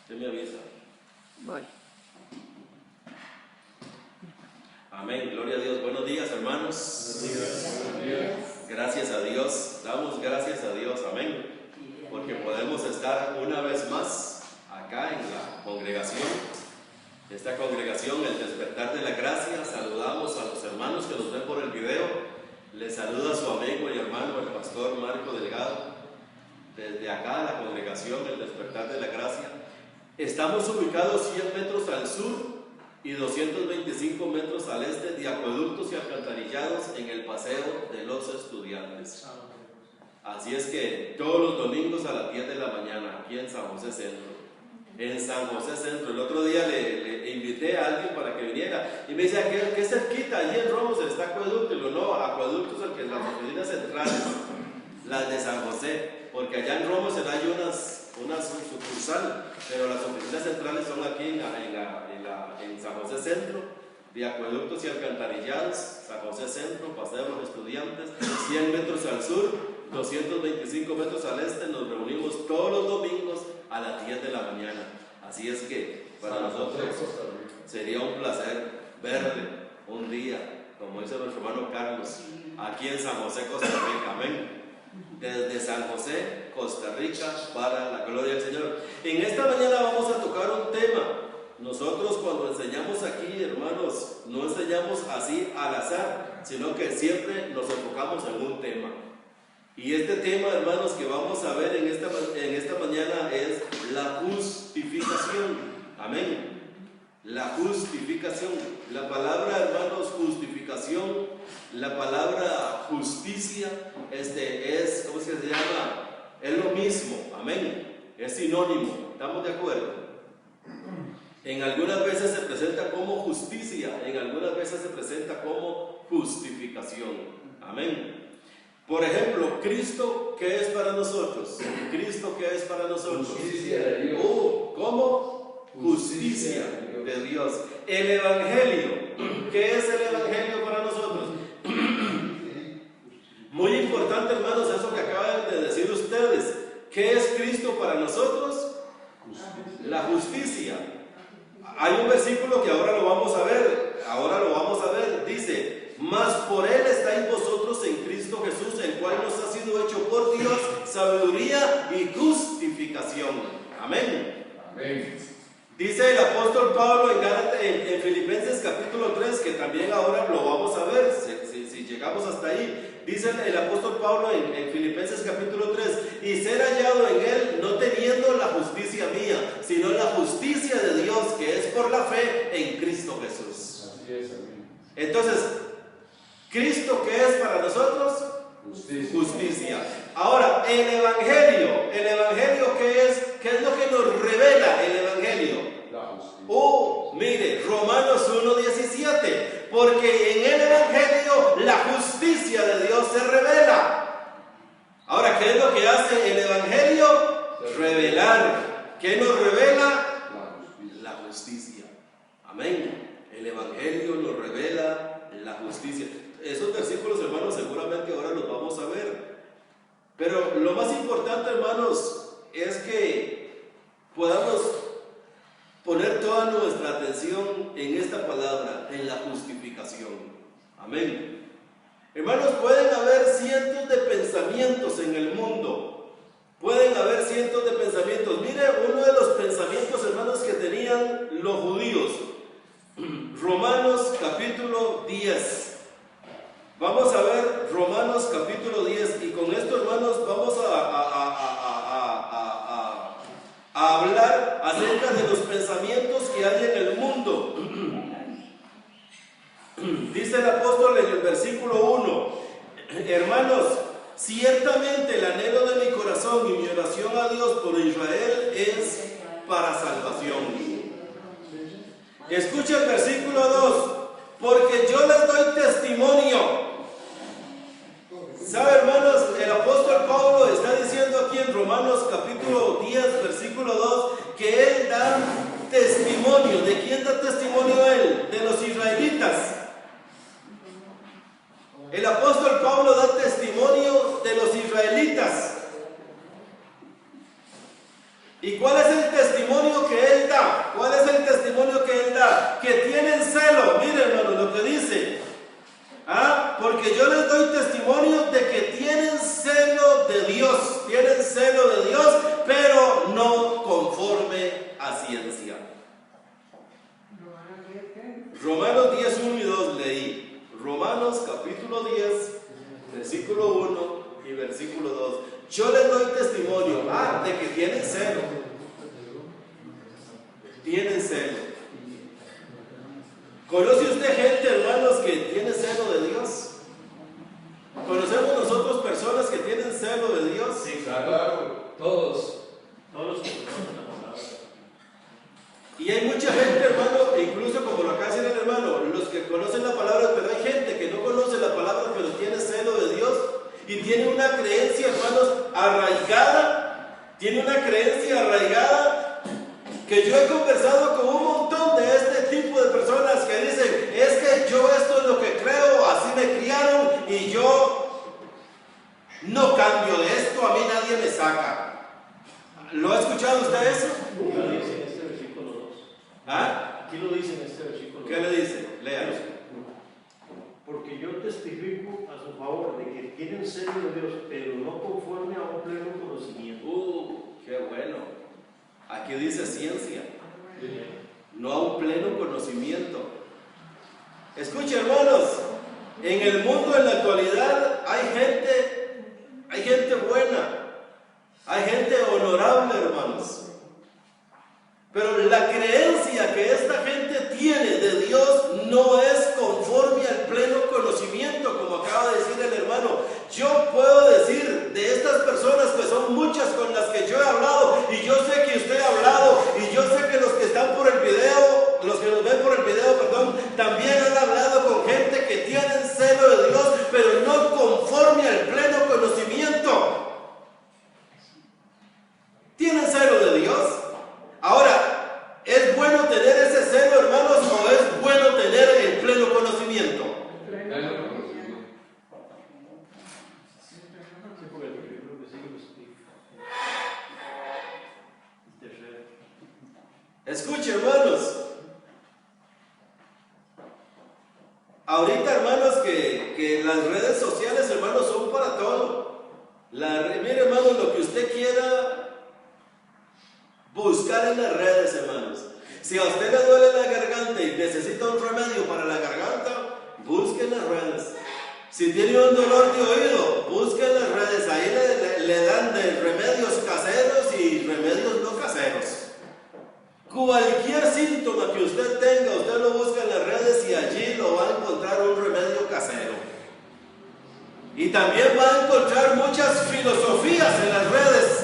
Usted me avisa. Voy. Amén, gloria a Dios. Buenos días, hermanos. Buenos días. Gracias a Dios, damos gracias a Dios, amén, porque podemos estar una vez más acá en la congregación. Esta congregación, el despertar de la gracia. Saludamos a los hermanos que nos ven por el video. Les saluda su amigo y hermano, el pastor Marco Delgado, desde acá, la congregación, el despertar de la gracia. Estamos ubicados 100 metros al sur y 225 metros al este de acueductos y alcantarillados en el Paseo de los Estudiantes. Así es que todos los domingos a las 10 de la mañana, aquí en San José Centro. En San José Centro. El otro día le invité a alguien para que viniera y me dice, ¿qué cerquita? Allí en Romos está acueducto. Y no, acueductos es el que las oficinas centrales, las de San José, porque allá en Romos hay una sucursal, pero las oficinas centrales son aquí en San José Centro, de acueductos y alcantarillados. San José Centro, Paseo de los Estudiantes, 100 metros al sur, 225 metros al este. Nos reunimos todos los domingos a las 10 de la mañana. Así es que para nosotros sería un placer verle un día, como dice nuestro hermano Carlos, aquí en San José, Costa Rica. Amén. Desde San José, Costa Rica, para la gloria del Señor. En esta mañana vamos a tocar un tema. Nosotros cuando enseñamos aquí, hermanos, no enseñamos así al azar, sino que siempre nos enfocamos en un tema. Y este tema, hermanos, que vamos a ver en esta mañana es la justificación. Amén. La justificación. La palabra, hermanos, justificación, la palabra justicia, es, ¿cómo es que se llama? Es lo mismo. Amén. Es sinónimo. ¿Estamos de acuerdo? En algunas veces se presenta como justicia, en algunas veces se presenta como justificación. Amén. Por ejemplo, Cristo, ¿qué es para nosotros? Cristo, ¿qué es para nosotros? Justicia de Dios. ¿Cómo? Justicia de Dios. El Evangelio, ¿qué es el Evangelio para nosotros? Muy importante, hermanos, eso que acaban de decir ustedes. ¿Qué es Cristo para nosotros? La justicia. Hay un versículo que ahora lo vamos a ver, dice: mas por Él estáis vosotros en Cristo Jesús, el cual nos ha sido hecho por Dios sabiduría y justificación. Amén. Amén. Dice el apóstol Pablo en Filipenses capítulo 3, que también ahora lo vamos a ver, si llegamos hasta ahí. Dice el apóstol Pablo en Filipenses capítulo 3, y ser hallado en Él, no teniendo la justicia mía, sino la justicia de Dios, que es por la fe en Cristo Jesús. Así es, amén. Entonces, ¿Cristo qué es para nosotros? Justicia. Ahora, el Evangelio ¿qué es? ¿Qué es lo que nos revela el Evangelio? La justicia. Mire, Romanos 1:17, porque en el Evangelio la justicia de Dios se revela. Ahora, ¿qué es lo que hace el Evangelio? Revelar. ¿Qué nos revela? La justicia. Amén. El Evangelio nos revela la justicia. Esos versículos, hermanos, seguramente ahora los vamos a ver. Pero lo más importante, hermanos, es que podamos poner toda nuestra atención en esta palabra, en la justificación. Amén. Hermanos, pueden haber cientos de pensamientos en el mundo. Pueden haber cientos de pensamientos. Mire, uno de los pensamientos, hermanos, que tenían los judíos. Romanos capítulo 10. Vamos a ver Romanos capítulo 10, y con esto, hermanos, vamos a hablar acerca de los pensamientos que hay en el mundo. Dice el apóstol en el versículo 1, hermanos, ciertamente el anhelo de mi corazón y mi oración a Dios por Israel es para salvación. Escucha el versículo 2, porque yo les doy testimonio. ¿Sabe, hermanos? El apóstol Pablo está diciendo aquí en Romanos capítulo 10, versículo 2, que él da testimonio. ¿De quién da testimonio él? De los israelitas. El apóstol Pablo da testimonio de los israelitas. ¿Y cuál es el testimonio que Romanos 10, 1 y 2 leí. Romanos capítulo 10, versículo 1 y versículo 2. Yo les doy testimonio de que tienen celo. Tienen celo. ¿Conoce usted gente, hermanos, que tiene celo de Dios? ¿Conocemos nosotros personas que tienen celo de Dios? Sí, claro. Todos. Todos los que conocen la palabra. Y hay mucha gente, hermano, incluso como lo acaba de decir el hermano, los que conocen la palabra, pero hay gente que no conoce la palabra, pero tiene celo de Dios y tiene una creencia, hermanos, arraigada. Tiene una creencia arraigada que yo he conversado con un montón de este tipo de personas que dicen, es que yo esto es lo que creo, así me criaron y yo no cambio de esto, a mí nadie me saca. ¿Lo ha escuchado usted eso? Aquí lo dice en este versículo 2. ¿Ah? Aquí lo dice en este versículo 2. ¿Qué le dice? Léalo. Porque yo testifico a su favor de que tienen celo de Dios, pero no conforme a un pleno conocimiento. ¡Qué bueno! Aquí dice ciencia, no a un pleno conocimiento. Escuche, hermanos, en el mundo en la actualidad hay gente buena, hay gente honorable, hermanos. Pero la creencia que esta gente tiene de Dios no es conforme al pleno conocimiento, como acaba de decir el hermano. Yo puedo decir de estas personas que son muchas con las que yo he hablado, y yo sé que usted ha hablado, y yo sé que los que están por el video, los que nos ven por el video, también han hablado con gente que tienen celo de Dios, pero no conforme al pleno conocimiento. ¿Tienen celo de Dios? Ahora, ¿es bueno tener ese celo, hermanos, o es bueno tener el pleno conocimiento? Sí, porque el versículo que sigue lo explica. El tercero. Escuche, hermanos. Ahorita, hermanos, que las redes sociales, hermanos, son para todo. Mire, hermanos, lo que usted quiera buscar en las redes, hermanos. Si a usted le duele la garganta y necesita un remedio para la garganta, busque en las redes. Si tiene un dolor de oído, busque en las redes. Ahí le dan de remedios caseros y remedios no caseros. Cualquier síntoma que usted tenga, usted lo busca en las redes y allí lo va a encontrar un remedio casero. Y también va a encontrar muchas filosofías en las redes.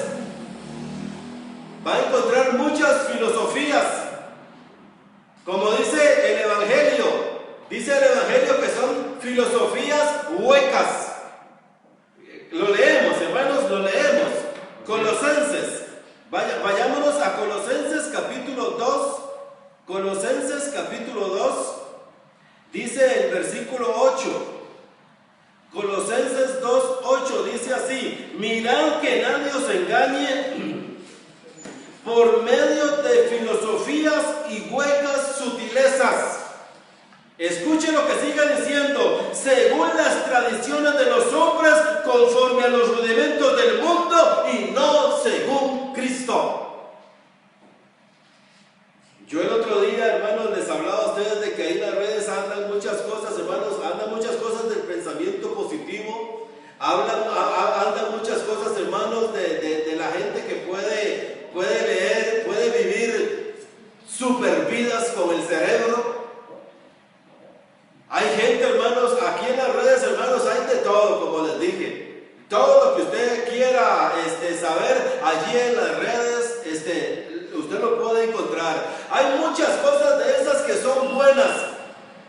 Va a encontrar muchas filosofías. Como dice el Evangelio que son filosofías huecas. Lo leemos, hermanos, lo leemos. Colosenses. Vayámonos a Colosenses capítulo 2. Colosenses capítulo 2. Dice el versículo 8. Colosenses 2:8 dice así: mirad que nadie os engañe por medio de filosofías y huecas sutilezas. Escuche lo que sigue diciendo: según las tradiciones de los hombres, conforme a los rudimentos del mundo y no según Cristo. Yo el otro día, hermanos, les hablaba a ustedes de que ahí en las redes andan muchas cosas, hermanos, andan muchas cosas del pensamiento positivo, andan muchas cosas, hermanos, de la gente que puede leer, puede vivir super vidas con el cerebro. Hay gente, hermanos, aquí en las redes, hermanos, hay de todo, como les dije. Todo lo que usted quiera saber, allí en las redes, usted lo puede encontrar. Hay muchas cosas de esas que son buenas.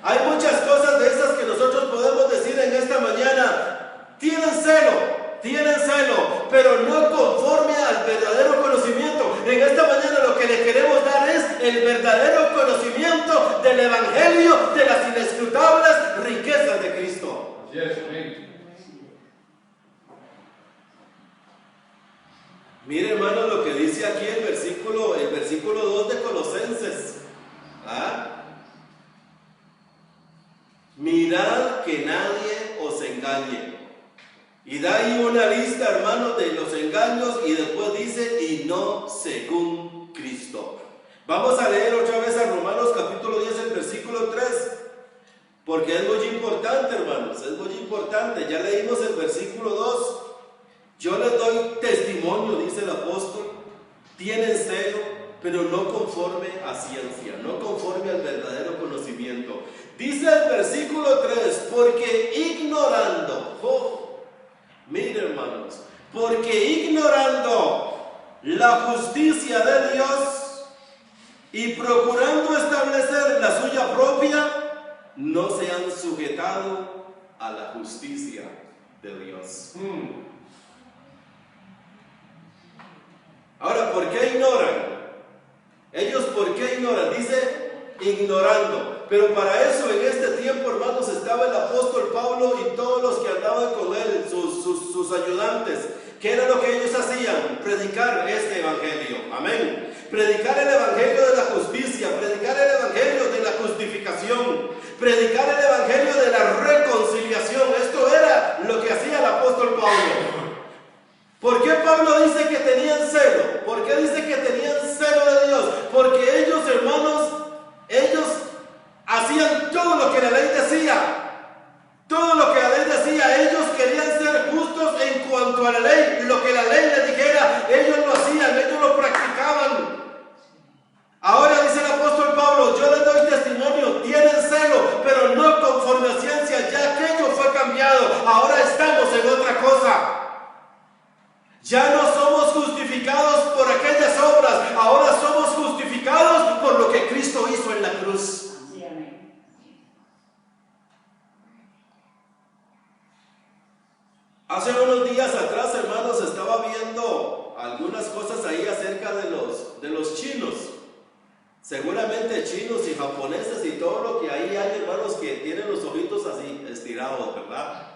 Hay muchas cosas de esas que nosotros podemos decir en esta mañana. Tienen celo, pero no conforme al verdadero conocimiento. En esta mañana lo que le queremos dar es el verdadero conocimiento del Evangelio, de las inescrutables riquezas de Cristo. Mire, hermano, lo que dice aquí el versículo 2 de Colosenses. Mirad que nadie os engañe. Y da ahí una lista, hermanos, de los engaños, y después dice, y no según Cristo. Vamos a leer otra vez a Romanos capítulo 10, el versículo versículo 3, porque es muy importante, hermanos, es muy importante. Ya leímos el versículo 2. Yo les doy testimonio, dice el apóstol, tienen celo, pero no conforme a ciencia, no conforme al verdadero conocimiento. Dice el versículo 3, porque ignorando, mire hermanos, porque ignorando la justicia de Dios y procurando establecer la suya propia, no se han sujetado a la justicia de Dios. Ahora, ¿por qué ignoran? Ellos, ¿por qué ignoran? Dice, ignorando. Pero para eso, en este tiempo, hermanos, estaba el apóstol Pablo y todos los que andaban con él, sus ayudantes. ¿Qué era lo que ellos hacían? Predicar este evangelio. Amén. Predicar el evangelio de la justicia, predicar el evangelio de la justificación, predicar el evangelio de la reconciliación. Esto era lo que hacía el apóstol Pablo. ¿Por qué Pablo dice que tenían celo? ¿Por qué dice que tenían celo de Dios? Porque ellos, hermanos, ellos hacían todo lo que la ley decía. Todo lo que la ley decía, ellos querían ser justos en cuanto a la ley. Lo que la ley les dijera, ellos lo hacían, ellos lo practicaban. Ahora dice el apóstol Pablo, yo les doy testimonio, tienen celo, pero no conforme a ciencia, ya aquello fue cambiado. Ahora estamos en otra cosa. Ya no somos justificados por aquellas obras, ahora somos justificados por lo que Cristo hizo en la cruz. Hace unos días atrás, hermanos, estaba viendo algunas cosas ahí acerca de los chinos. Seguramente chinos y japoneses y todo lo que ahí hay, hermanos, que tienen los ojitos así estirados, ¿verdad?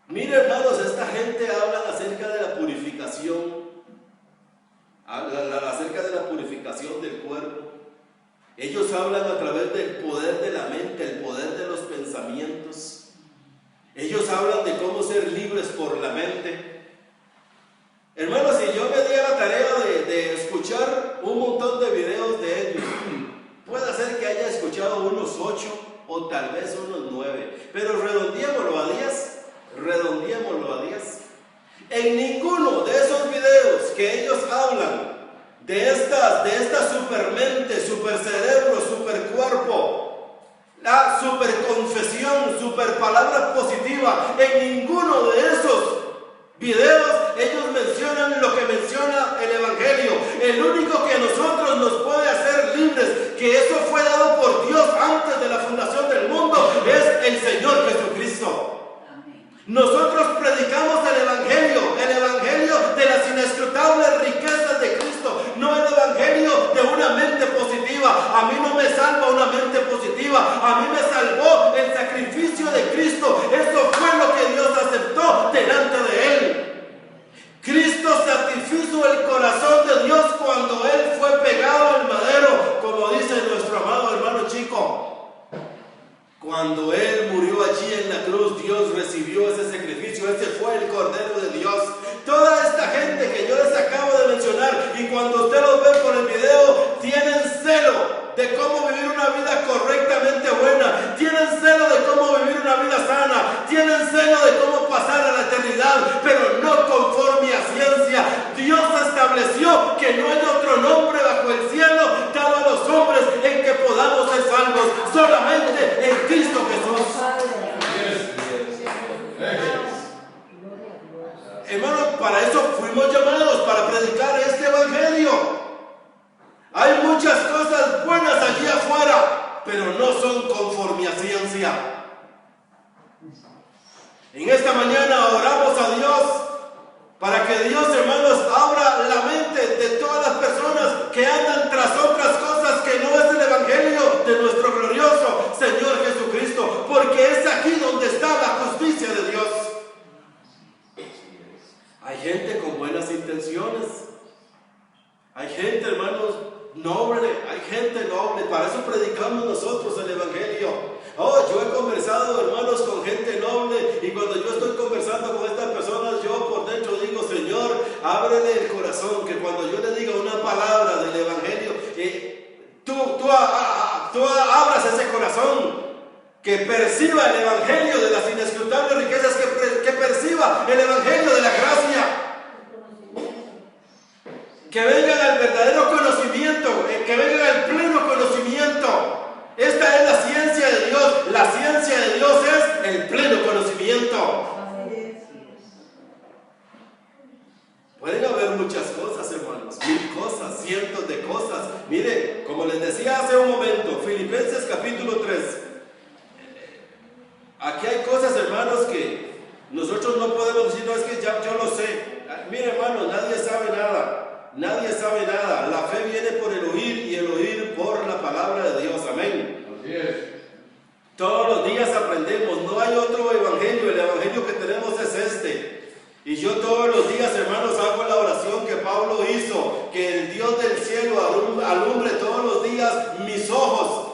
Mire, hermanos, esta gente habla acerca de la purificación, acerca de la purificación del cuerpo. Ellos hablan a través del poder de la mente, el poder de los pensamientos. Ellos hablan de cómo ser libres por la mente. Hermanos, si yo me di a la tarea de escuchar un montón de videos de ellos, puede ser que haya escuchado unos 8 o tal vez unos 9, pero redondeémoslo a 10. En ninguno de esos videos que ellos hablan de esta supermente, supercerebro, supercuerpo, la superconfesión, superpalabra positiva, en ninguno de esos videos ellos mencionan lo que menciona el evangelio. El único que a nosotros nos puede hacer libres, que eso fue dado por Dios antes de la fundación del mundo, es el Señor Jesucristo. Nosotros predicamos el evangelio de las inescrutables riquezas de Cristo, no el evangelio de una mente positiva. A mí no me salva una mente positiva, a mí me salvó el sacrificio de Cristo. Eso fue lo que Dios aceptó delante de Él. Cristo satisfizo el corazón de Dios cuando Él fue pegado al madero, como dice nuestro amado hermano Chico. Cuando Él murió allí en la cruz, Dios recibió ese sacrificio. Ese fue el Cordero de Dios. Toda esta gente que yo les acabo de mencionar, y cuando usted los ve por el video, tienen celo de cómo vivir una vida correctamente buena, tienen celo de cómo vivir una vida sana, tienen celo de cómo pasar a la eternidad, pero no conforme a ciencia. Dios estableció que no hay otro nombre bajo el cielo dado a los hombres en que podamos ser salvos, solamente en Cristo Jesús. Hermanos, para eso fuimos llamados, para predicar este evangelio. Hay muchas cosas buenas allí afuera, pero no son conforme a ciencia. En esta mañana oramos a Dios para que Dios, hermanos, abra la mente de todas las personas que andan tras otras cosas que no es el evangelio de nuestro glorioso Señor Jesucristo, porque es aquí donde está la justicia de Dios. Hay gente con buenas intenciones, hay gente, hermanos, noble, hay gente noble. Para eso predicamos nosotros el evangelio. Yo he conversado, hermanos, con gente noble, y cuando yo estoy conversando con estas personas, yo por dentro digo: Señor, ábrele el corazón, que cuando yo le diga una palabra del Evangelio, tú abras ese corazón, que perciba el Evangelio de las inescrutables riquezas, que perciba el Evangelio de la gracia, que vengan al verdadero conocimiento, que vengan al pleno conocimiento. Esta es la ciencia de Dios. La ciencia de Dios es el pleno conocimiento. Pueden haber muchas cosas, hermanos, 1000 cosas, cientos de cosas. Mire, como les decía hace un momento, Filipenses capítulo 3. Aquí hay cosas, hermanos, que nosotros no podemos decir, no, es que ya yo lo sé. Mire, hermanos, nadie sabe nada. Nadie sabe nada. La fe viene por el oír y el oír por la palabra de Dios. Amén. Así es. Todos los días aprendemos. No hay otro evangelio. El evangelio que tenemos es este. Y yo todos los días, hermanos, hago la oración que Pablo hizo. Que el Dios del cielo alumbre todos los días mis ojos.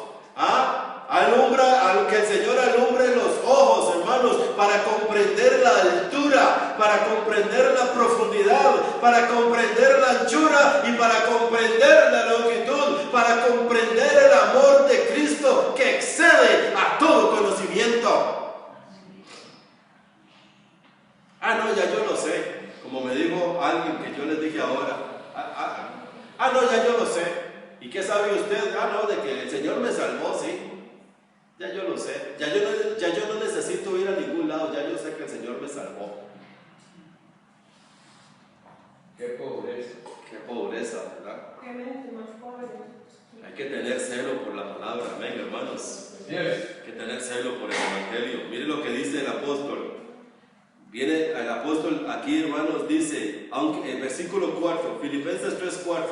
Que el Señor alumbre los ojos, hermanos, para comprender la altura, para comprender la profundidad, para comprender la anchura y para comprender la longitud, para comprender el amor de Cristo que excede a todo conocimiento. No, ya yo lo sé, como me dijo alguien que yo les dije ahora. No, ya yo lo sé. ¿Y qué sabe usted? No, de que el Señor me salvó, sí. Ya yo lo sé, ya yo no necesito ir a ningún lado, ya yo sé que el Señor me salvó. Qué pobreza. Qué pobreza, ¿verdad? Qué mente más pobre. Hay que tener celo por la palabra, amén, hermanos. Así es. Hay que tener celo por el Evangelio. Mire lo que dice el apóstol. Viene el apóstol aquí, hermanos, dice, aunque en versículo 4, Filipenses 3:4,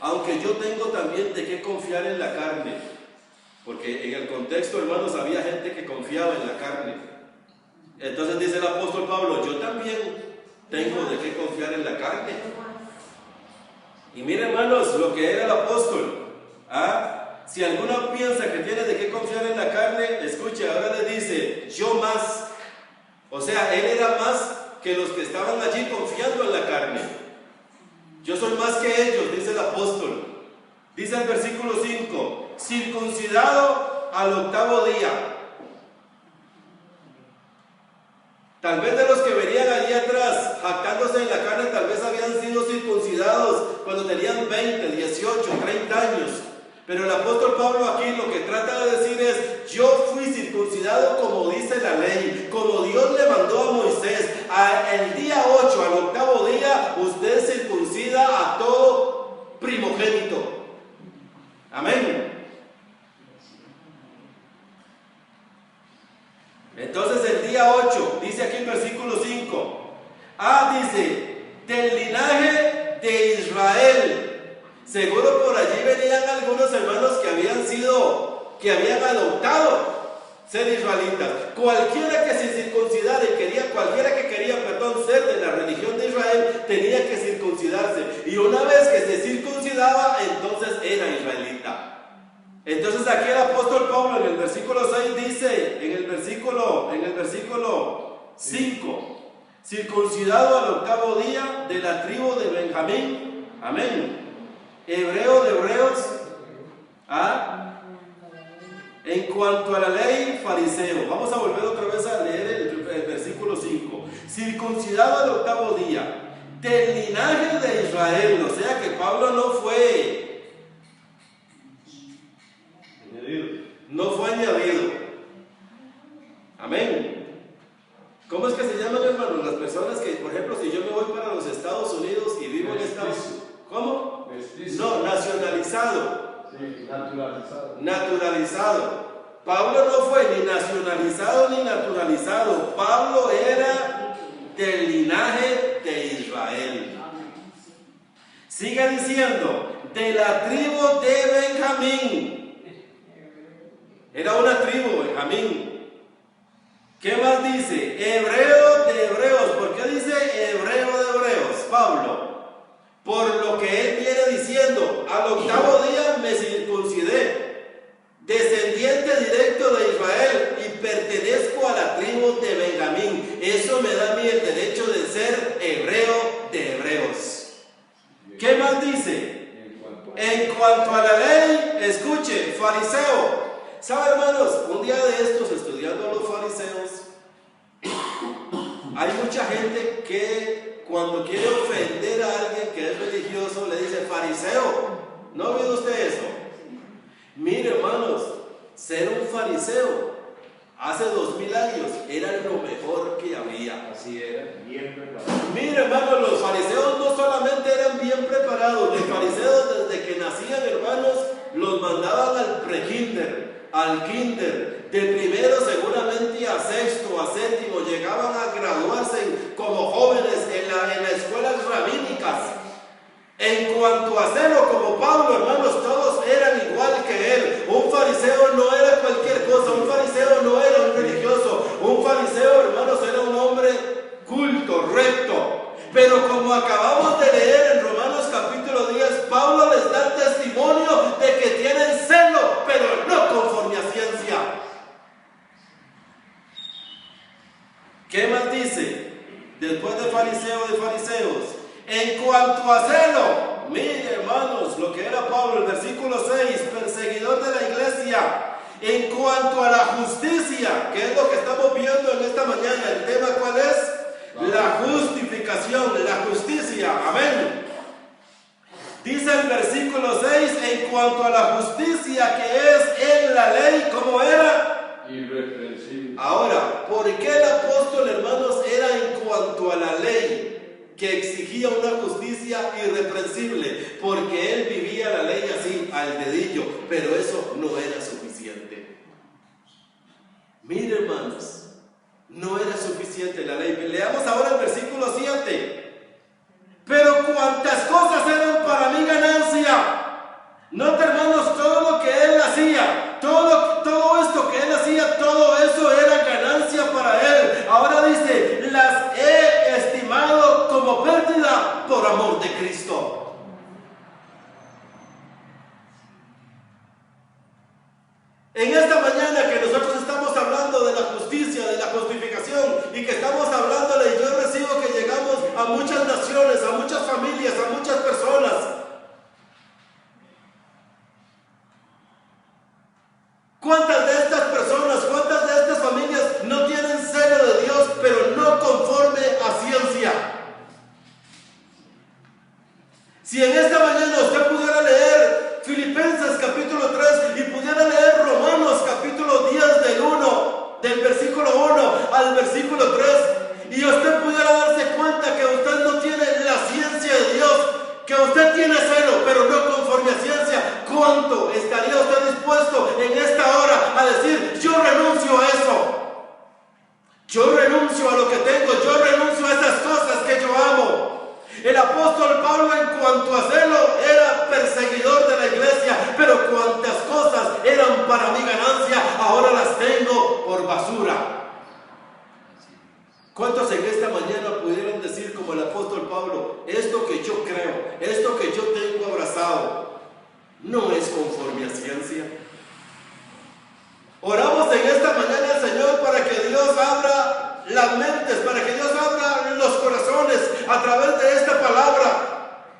aunque yo tengo también de qué confiar en la carne. Porque en el contexto, hermanos, había gente que confiaba en la carne. Entonces dice el apóstol Pablo, yo también tengo de qué confiar en la carne. Y mire, hermanos, lo que era el apóstol. Si alguno piensa que tiene de qué confiar en la carne, escuche, ahora le dice, yo más. O sea, él era más que los que estaban allí confiando en la carne. Yo soy más que ellos, dice el apóstol. Dice el versículo 5, circuncidado al 8º día. Tal vez de los que venían allí atrás, jactándose en la carne, tal vez habían sido circuncidados cuando tenían 20, 18, 30 años. Pero el apóstol Pablo aquí lo que trata de decir es, yo fui circuncidado como dice la ley, como Dios le mandó a Moisés. El día 8, al 8º día, usted circuncida a todo primogénito. Amén. Entonces el día 8, dice aquí en versículo 5, dice, del linaje de Israel. Seguro por allí venían algunos hermanos que habían adoptado ser israelitas. Cualquiera que se circuncidara cualquiera que quería ser de la religión de Israel, tenía que circuncidarse. Y una vez que se circuncidaba, entonces era israelita. Entonces aquí el apóstol Pablo en el versículo 6 dice, en el versículo 5, circuncidado al 8º día de la tribu de Benjamín. Amén. Hebreo de hebreos, en cuanto a la ley, fariseo. Vamos a volver otra vez a leer el versículo 5. Circuncidado al 8º día, del linaje de Israel. O sea que Pablo no fue añadido. Amén. ¿Cómo es que se llaman, hermanos, las personas que, por ejemplo, si yo me voy para los Estados Unidos y vivo en Estados Unidos? ¿Cómo? Mestizo. No, nacionalizado. Sí, naturalizado. Naturalizado. Pablo no fue ni nacionalizado ni naturalizado. Pablo era del linaje de Israel. Sigue diciendo, de la tribu de Benjamín. Era una tribu, Benjamín. ¿Qué más dice? Hebreo de hebreos. ¿Por qué dice hebreo de hebreos, Pablo? Por lo que él viene diciendo, al 8º día me circuncidé, descendiente directo de Israel, y pertenezco a la tribu de Benjamín. Eso me da a mí el derecho de ser hebreo de hebreos. En cuanto a la ley, escuche, fariseo. ¿Sabe, hermanos? Un día de estos, estudiando a los fariseos, hay mucha gente que cuando quiere ofender a alguien que es religioso, le dice fariseo. ¿No ha oído usted eso? Mire, hermanos, ser un fariseo hace 2000 años era lo mejor que había. Así era. Bien preparado. Mire, hermanos, los fariseos no solamente eran bien preparados, los fariseos desde que nacían, hermanos, los mandaban al prekinder, al kinder, de primero seguramente a sexto, a séptimo, llegaban a graduarse como jóvenes en las escuelas rabínicas. En cuanto a celo, como Pablo, hermanos, todos eran igual que él. Un fariseo no era cualquier cosa, un fariseo no era un religioso, un fariseo, hermanos, era un hombre culto, recto. Pero como acabamos de leer en Romanos capítulo 10, Pablo les da testimonio de que tienen celo, pero no conforme a ciencia. ¿Qué más dice? Después de fariseo de fariseos. En cuanto a celo, mire, hermanos, lo que era Pablo, el versículo 6, perseguidor de la iglesia. En cuanto a la justicia, que es lo que estamos viendo en esta mañana, el tema ¿cuál es? La justificación, la justicia, amén. Dice el versículo 6, en cuanto a la justicia que es en la ley, ¿cómo era? Irreprensible. Ahora, ¿por qué el apóstol, hermanos, era en cuanto a la ley? Que exigía una justicia irreprensible, porque él vivía la ley así, al dedillo, pero eso no era suficiente. Mire, hermanos, no era suficiente la ley. Leamos ahora el versículo 7. Pero cuantas cosas eran para mi ganancia. Nota, hermanos, todo lo que él hacía, todo esto que él hacía, todo eso era ganancia para él. Ahora dice, las he estimado como pérdida por amor de Cristo. En esta mañana que nosotros estamos hablando de la justicia, de la justificación, y que estamos hablándole, y yo recibo que llegamos a muchas naciones, a muchas familias, a muchas personas. ¿Cuántas de estas personas, cuántas de estas familias no tienen celo de Dios, pero no conforme a ciencia? Si en esta mañana usted pudiera leer Filipenses capítulo 3 y pudiera leer Romanos capítulo 10 del versículo 1 al versículo 3, y usted pudiera darse cuenta que usted no tiene la ciencia de Dios, que usted tiene celo, pero no conforme a ciencia, ¿cuánto estaría usted dispuesto en esta hora a decir, yo renuncio a eso? Yo renuncio a lo que tengo, yo renuncio a esas cosas que yo amo. El apóstol Pablo, en cuanto a celo, era perseguidor de la iglesia, pero cuantas cosas eran para mi ganancia, ahora las tengo por basura. ¿Cuántos en esta mañana pudieron decir como el apóstol Pablo, esto que yo creo, esto que yo tengo abrazado, no es conforme a ciencia? Oramos en esta mañana, Señor, para que Dios abra las mentes, para que Dios abra los corazones a través de esta palabra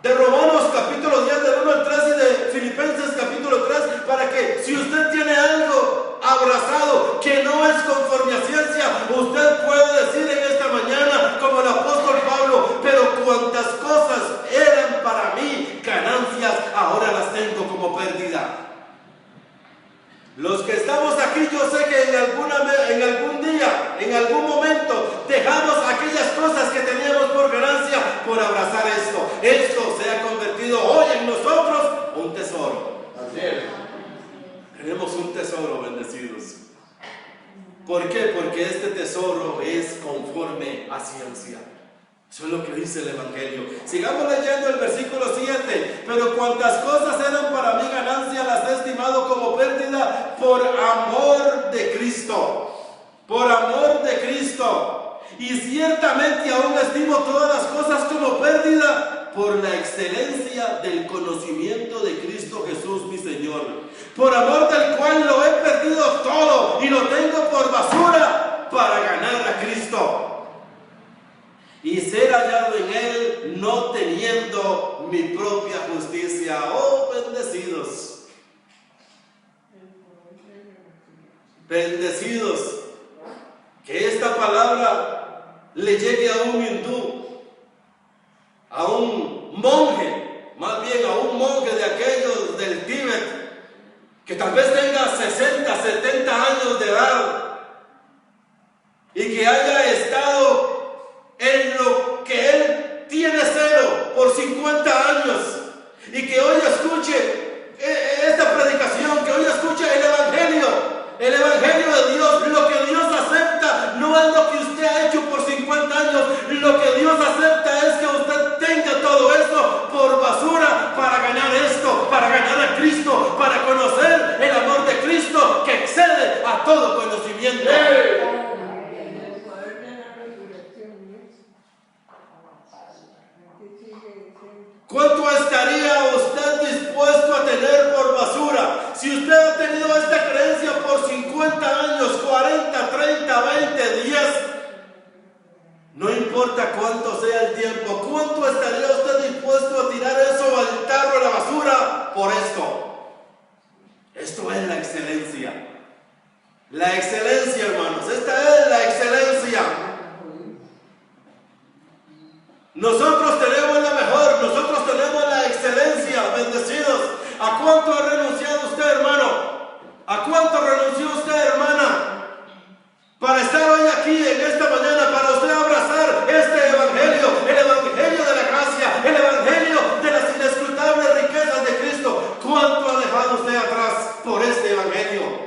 de Romanos capítulo 10 del 1 al 3 y de Filipenses capítulo 3, para que si usted tiene algo abrazado que no es conforme a ciencia, usted puede decir en esta mañana como el apóstol Pablo, pero cuantas cosas eran para mí ganancias, ahora las tengo como pérdida. Los que estamos aquí, yo sé que en algún día, en algún momento, dejamos aquellas cosas que teníamos por ganancia por abrazar esto. Esto se ha convertido hoy en nosotros un tesoro. Así es. Tenemos un tesoro, bendecidos. ¿Por qué? Porque este tesoro es conforme a ciencia. Eso es lo que dice el Evangelio. Sigamos leyendo el versículo 7. Pero cuantas cosas eran para mi ganancia, las he estimado como pérdida por amor de Cristo. Por amor de Cristo. Y ciertamente aún estimo todas las cosas como pérdida por la excelencia del conocimiento de Cristo Jesús mi Señor, por amor del cual lo he perdido todo y lo tengo por basura para ganar a Cristo y ser hallado en él, no teniendo mi propia justicia. Oh, bendecidos. Bendecidos. Que esta palabra le llegue a un hindú, a un monje, más bien a un monje de aquellos del Tíbet, que tal vez tenga 60, 70 años de edad y que haya estado en lo que él tiene celo por 50 años y que hoy escuche esta predicación, que hoy escuche el Evangelio de Dios. Lo que Dios acepta no es lo que usted ha hecho por 50 años, lo que Dios acepta es que usted tenga todo eso por basura para ganar esto, para ganar a Cristo, para conocer el amor de Cristo que excede a todo conocimiento. ¿Cuánto estaría usted dispuesto a tener por basura? Si usted ha tenido esta creencia por 50 años, 40, 30, 20, 10, no importa cuánto sea el tiempo, ¿cuánto estaría usted dispuesto a tirar eso al tarro, a la basura, por esto? Esto es la excelencia. La excelencia, hermanos, esta es la excelencia. Nosotros tenemos la mejor, nosotros tenemos la excelencia, bendecidos. ¿A cuánto ha renunciado usted, hermano? ¿A cuánto renunció usted, hermana? Para estar hoy aquí en esta mañana, para usted abrazar este evangelio, el evangelio de la gracia, el evangelio de las inescrutables riquezas de Cristo. ¿Cuánto ha dejado usted atrás por este evangelio?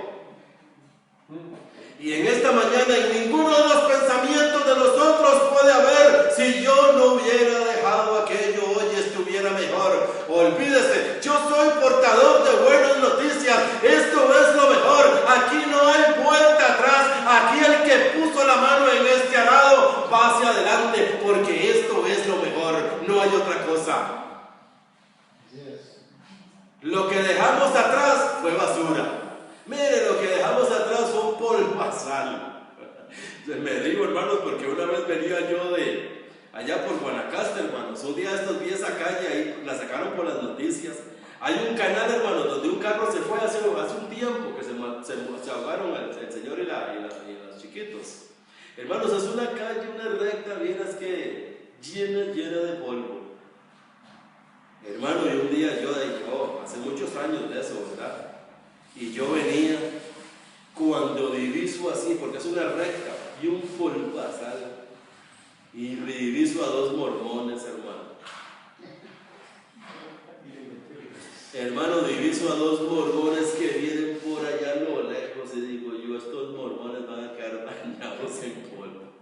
Y en esta mañana en ninguno de los pensamientos de nosotros puede haber: si yo no hubiera dejado aquello, hoy estuviera mejor. Olvídese, yo soy portador de buenas noticias. Esto es lo mejor. Aquí no hay vuelta atrás. Aquí el que puso la mano en este arado va hacia adelante, porque esto es lo mejor. No hay otra cosa. Lo que dejamos atrás fue basura. Mire, lo que dejamos atrás fue un polvazal. Me digo, hermanos, porque una vez venía yo de allá por Guanacaste, hermanos. Un día estos vi esa calle ahí, la sacaron por las noticias. Hay un canal, hermanos, donde un carro se fue hace un tiempo, que se ahogaron el señor y los chiquitos. Hermanos, es una calle, una recta, vieras que llena de polvo. Hermano, y un día yo hace muchos años de eso, ¿verdad? Y yo venía, cuando diviso así, porque es una recta, y un polvazal, y diviso a dos mormones, hermano. Hermano, diviso a dos mormones que vienen por allá a lo lejos, y digo yo, estos mormones van a quedar bañados en polvo.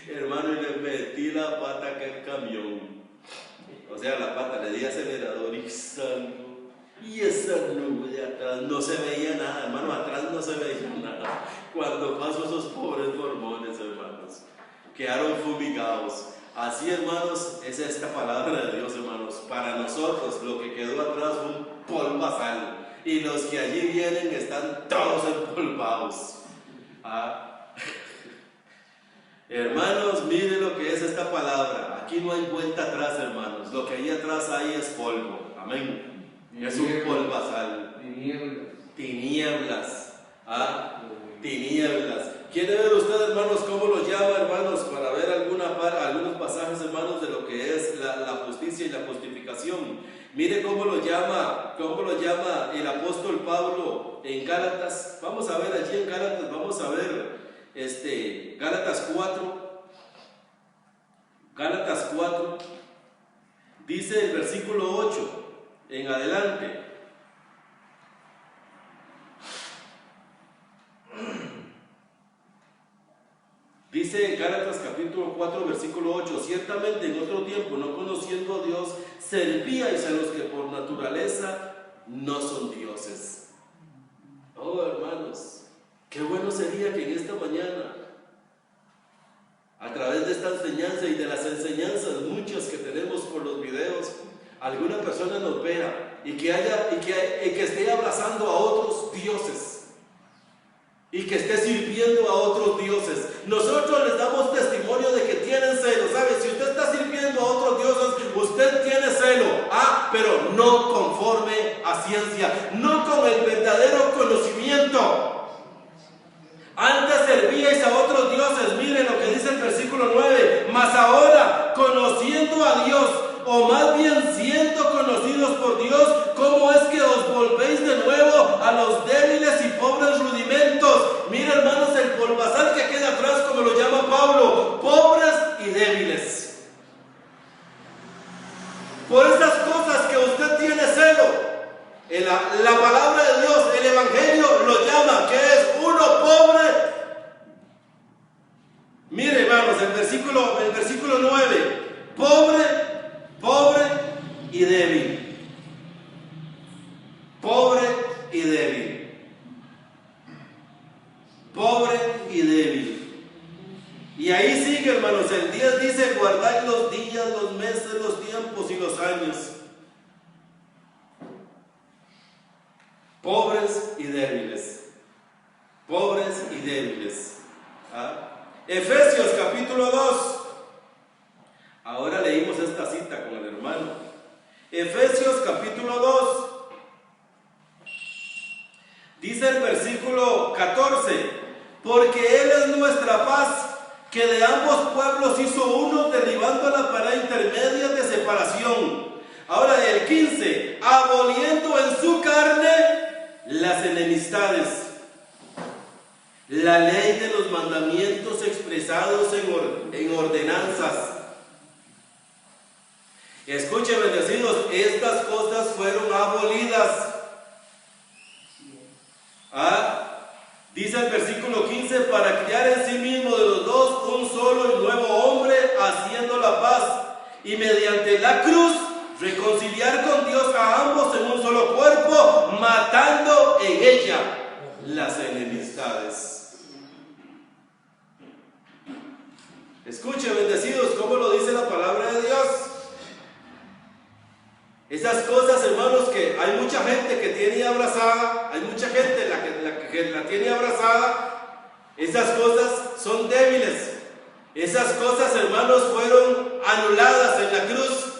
Hermano, y le metí la pata acá al camión. O sea, la pata, le di acelerador y salgo. Y esa nube de atrás no se veía nada, hermano, atrás no se veía nada. Cuando pasó esos pobres mormones, hermanos, quedaron fumigados. Así, hermanos, es esta palabra de Dios, hermanos. Para nosotros lo que quedó atrás fue un polvazal, y los que allí vienen están todos empolvados. Hermanos, miren lo que es esta palabra. Aquí no hay vuelta atrás, hermanos. Lo que hay atrás hay es polvo. Amén. Es un polvazal. Tinieblas. Tinieblas. ¿Quiere ver usted, hermanos, cómo lo llama, hermanos, para ver algunos pasajes, hermanos, de lo que es la justicia y la justificación? Mire cómo lo llama el apóstol Pablo en Gálatas. Vamos a ver allí en Gálatas, vamos a ver Gálatas 4. Gálatas 4. Dice el versículo 8 en adelante. Dice Gálatas capítulo 4 versículo 8: ciertamente en otro tiempo, no conociendo a Dios, servíais a los que por naturaleza no son dioses. Oh, hermanos, qué bueno sería que en esta mañana, a través de esta enseñanza y de las enseñanzas muchas que tenemos por los videos, alguna persona nos vea y que esté abrazando a otros dioses, y que esté sirviendo a otros dioses, Nosotros les damos testimonio de que tienen celo. ¿Sabe? Si usted está sirviendo a otros dioses, usted tiene celo. Pero no conforme a ciencia, no con el verdadero conocimiento. Antes servíais a otros dioses. Miren lo que dice el versículo 9. Mas ahora, conociendo a Dios, o más bien siendo conocidos por Dios, ¿cómo es que os volvéis de nuevo a los débiles y pobres rudimentos? Mira, hermanos, el polvazal que queda atrás, como lo llama Pablo, pobres y débiles. Por estas cosas que usted tiene celo, la palabra de Dios, el Evangelio lo llama, que es uno pobre. Mire, hermanos, el versículo 9, pobre y débil. Pobre y débil. Pobre y débil. Y ahí sigue, hermanos, el 10 dice: guardad los días, los meses, los tiempos y los años. Pobres y débiles. Pobres y débiles. Efesios capítulo 2. Ahora leímos esta cita con el hermano. Efesios capítulo 2. Dice el versículo 14: porque Él es nuestra paz, que de ambos pueblos hizo uno, derribando la pared intermedia de separación. Ahora el 15: aboliendo en su carne las enemistades, la ley de los mandamientos expresados en ordenanzas. Escuchen, bendecidos, estas cosas fueron abolidas. Dice el versículo 15: para crear en sí mismo de los dos un solo y nuevo hombre, haciendo la paz, y mediante la cruz reconciliar con Dios a ambos en un solo cuerpo, matando en ella las enemistades. Escuchen, bendecidos, cómo lo dice la palabra de Dios. Esas cosas, hermanos, que hay mucha gente que tiene abrazada, hay mucha gente que la tiene abrazada, esas cosas son débiles. Esas cosas, hermanos, fueron anuladas en la cruz,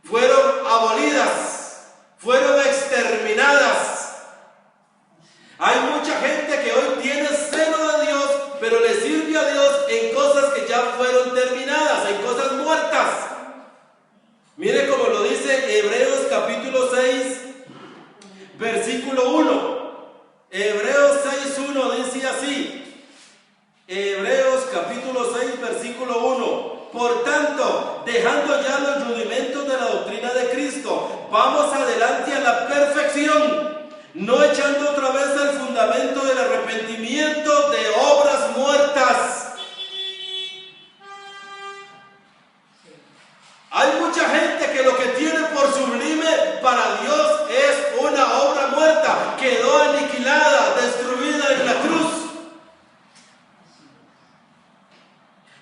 fueron abolidas, fueron exterminadas. Hay mucha gente que hoy tiene celo de Dios, pero le sirve a Dios en cosas que ya fueron terminadas, en cosas muertas. Mire cómo lo dice Hebreos capítulo 6, versículo 1. Hebreos 6:1 dice así. Hebreos capítulo 6, versículo 1. Por tanto, dejando ya los rudimentos de la doctrina de Cristo, vamos adelante a la perfección, no echando otra vez el fundamento del arrepentimiento de obras muertas. Hay mucha gente que lo que tiene por sublime para Dios es una obra muerta, quedó aniquilada, destruida en la cruz.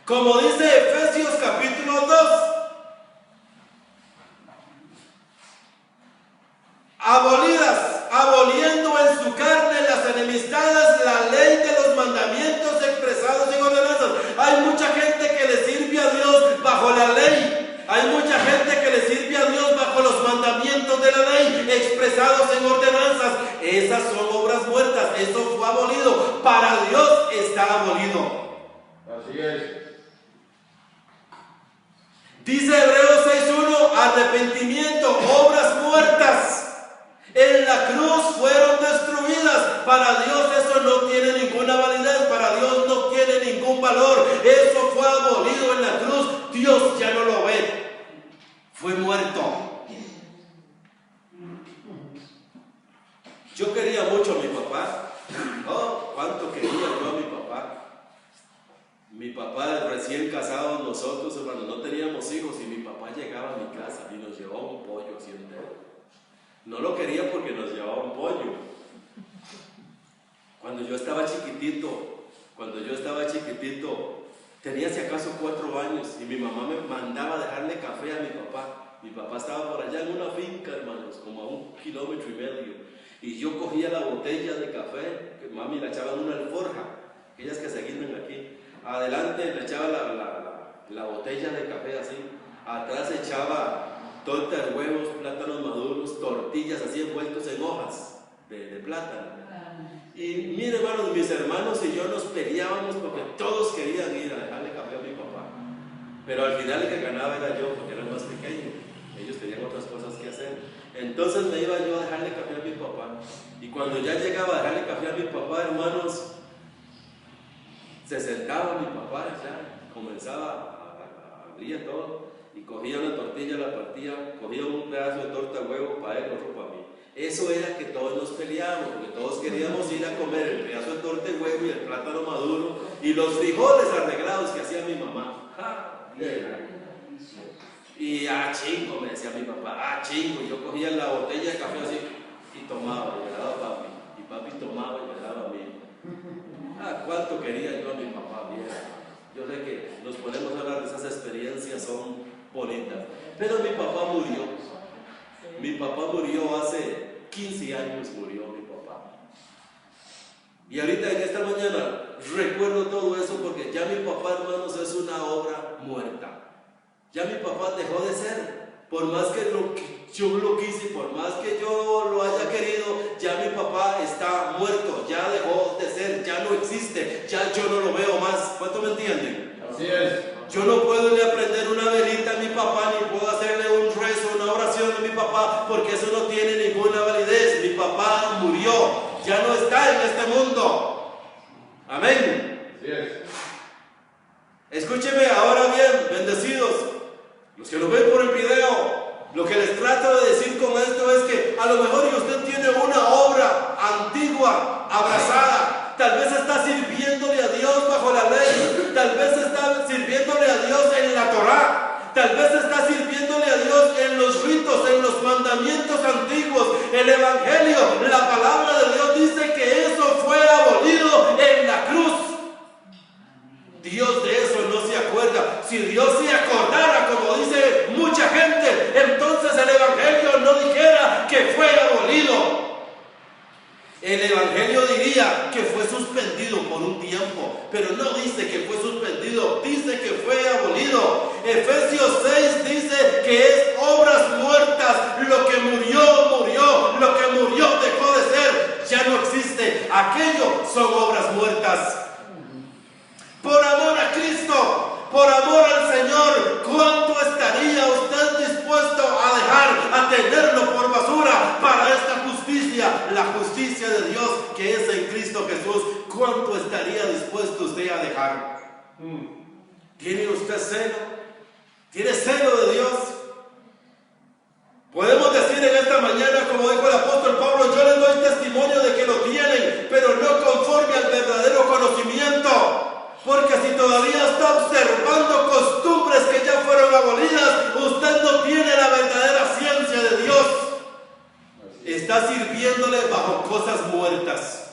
Como dice Efesios capítulo 2, aboliendo en su carne las enemistades, la ley de los mandamientos expresados en ordenanzas. Hay mucha gente que le sirve a Dios bajo la ley. Hay mucha gente que le sirve a Dios bajo los mandamientos de la ley expresados en ordenanzas. Esas son obras muertas. Eso fue abolido. Para Dios está abolido. Así es. Dice Hebreos 6:1: arrepentimiento, obras muertas. En la cruz fueron destruidas. Para Dios eso no tiene ninguna validez. Para Dios no tiene ningún valor. Eso fue abolido en la cruz. Dios ya no lo ve. Fue muerto. Yo quería mucho a mi papá. Oh, cuánto quería yo a mi papá. Mi papá, recién casados nosotros, hermanos, no teníamos hijos, y mi papá llegaba a mi casa y nos llevaba un pollo así entero. No lo quería porque nos llevaba un pollo. Cuando yo estaba chiquitito, tenía si acaso 4 años, y mi mamá me mandaba a dejarle café a mi papá. Mi papá estaba por allá en una finca, hermanos, como a 1,5 kilómetros, y yo cogía la botella de café, que mami la echaba en una alforja, aquellas que se guindan aquí, adelante le echaba la botella de café así, atrás echaba torta de huevos, plátanos maduros, tortillas así envueltos en hojas de plátano. Y mire, hermanos, mis hermanos y yo nos peleábamos porque todos querían ir a dejarle café a mi papá, pero al final el que ganaba era yo, porque era el más pequeño. Ellos tenían otras cosas que hacer. Entonces me iba yo a dejarle café a mi papá, y cuando ya llegaba a dejarle café a mi papá, hermanos, se sentaba mi papá, ya comenzaba a abrir todo, y cogía una tortilla, la partía, cogía un pedazo de torta de huevo para él, otro para mí. Eso era que todos nos peleábamos, porque todos queríamos ir a comer el pedazo de torta de huevo y el plátano maduro y los frijoles arreglados que hacía mi mamá. Y chingo, me decía mi papá, chingo. Y yo cogía la botella de café así y tomaba, y me daba a papi, y papi tomaba y me daba a mí. Cuánto quería yo a mi papá, mira. Yo sé que nos ponemos a hablar de esas experiencias, son bonitas, pero mi papá murió. Mi papá murió hace 15 años, murió mi papá. Y ahorita en esta mañana recuerdo todo eso porque ya mi papá, hermanos, es una obra muerta. Ya mi papá dejó de ser. Por más que yo lo quise, por más que yo lo haya querido, ya mi papá está muerto, ya dejó de ser, ya no existe, ya yo no lo veo más. ¿Cuánto me entienden? Así es. Yo no puedo ni aprender una velita a mi papá, ni puedo hacerle un rezo, una oración a mi papá, porque eso no tiene ninguna validez. Mi papá murió, ya no está en este mundo. Amén. Así es. Escúcheme ahora bien, bendecidos, los que lo ven por el video. Lo que les trato de decir con esto es que a lo mejor usted tiene una obra antigua, abrazada. Tal vez está sirviéndole a Dios bajo la ley. Tal vez está sirviéndole a Dios en la Torá. Tal vez está sirviéndole a Dios en los ritos, en los mandamientos antiguos, el Evangelio. La palabra de Dios dice que eso fue abolido en la cruz. Dios de eso no se acuerda. Si Dios se acordara, como dice mucha gente, entonces el Evangelio no dijera que fue abolido. El Evangelio diría que fue suspendido por un tiempo, pero no dice que fue suspendido, dice que fue abolido. Efesios 6 dice que es obras muertas. Lo que murió, murió. Lo que murió dejó de ser, ya no existe. Aquello son obras muertas. Por amor a Cristo, por amor al Señor, ¿cuánto estaría usted dispuesto a dejar, a tenerlo por basura para esta justicia, la justicia de Dios que es en Cristo Jesús? ¿Cuánto estaría dispuesto usted a dejar? ¿Tiene usted celo? ¿Tiene celo de Dios? Podemos decir en esta mañana, como dijo el apóstol Pablo, yo les doy testimonio de que lo tienen, pero no conforme al verdadero conocimiento. Porque si todavía está observando costumbres que ya fueron abolidas, usted no tiene la verdadera ciencia de Dios. Está sirviéndole bajo cosas muertas.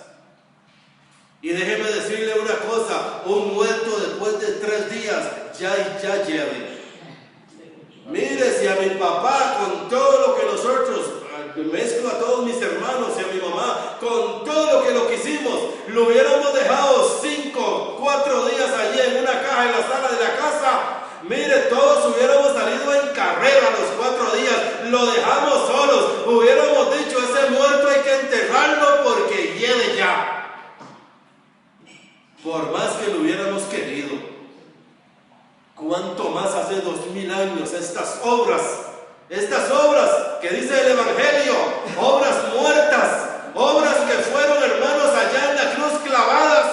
Y déjeme decirle una cosa, un muerto después de 3 días ya lleve. Mire, si a mi papá, con todo lo que nosotros, mezclo a todos mis hermanos y a mi mamá, con todo lo que lo quisimos, lo hubiéramos dejado 5, 4 días allí en una caja en la sala de la casa, mire, todos hubiéramos salido en carrera los 4 días, lo dejamos solos, hubiéramos dicho, ese muerto hay que enterrarlo porque hiede ya. Por más que lo hubiéramos querido, cuánto más hace 2000 años estas obras que dice el Evangelio, obras muertas, obras que fueron, hermanos, allá en la cruz clavadas,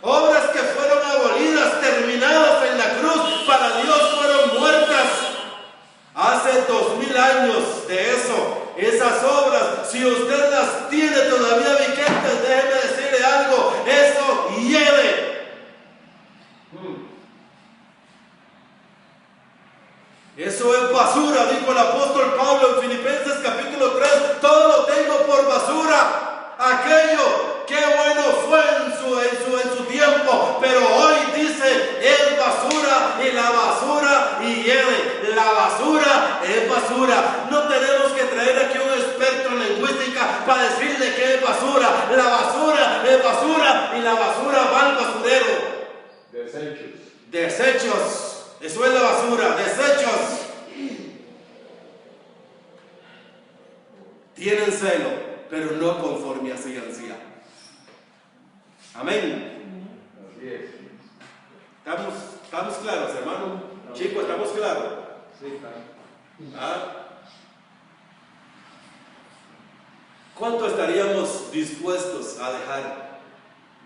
obras que fueron abolidas, terminadas en la cruz, para Dios fueron muertas. Hace 2000 años de eso, esas obras, si usted las tiene todavía vigentes, déjeme decirle algo, eso hiede. Eso es basura, dijo el apóstol Pablo en Filipenses capítulo 3, todo lo tengo por basura. Aquello, qué bueno fue en su tiempo, pero hoy dice, es basura, y la basura hiede. La basura es basura. No tenemos que traer aquí un experto en lingüística para decirle que es basura. La basura es basura y la basura va al basurero. Desechos. Eso es la basura. Desechos. Tienen celo, pero no conforme a ciencia. Amén. Así es. ¿Estamos claros, hermano? Chicos, ¿estamos claros? Sí, claro. ¿Ah? ¿Cuánto estaríamos dispuestos a dejar?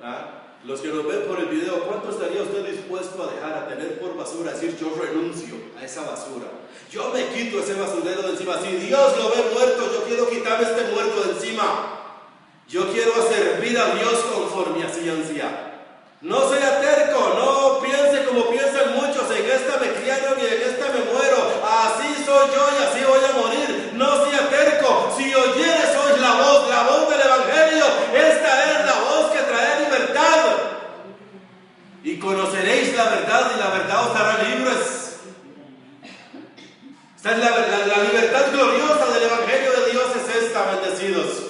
¿Ah? Los que nos ven por el video, ¿cuánto estaría usted dispuesto a dejar, a tener por basura? Decir, yo renuncio a esa basura. Yo me quito ese basurero de encima. Si Dios lo ve muerto, yo quiero quitarme este muerto de encima. Yo quiero servir a Dios conforme a ciencia. No sea terco, no piense como piensan muchos. En esta me criaron y en esta me muero. Así soy yo y así voy a morir. No sea terco. Si oyeres hoy la voz del Evangelio, esta es la voz que trae libertad. Y conoceréis la verdad y la verdad os hará libres. Esta es la libertad gloriosa del Evangelio de Dios, es esta, bendecidos.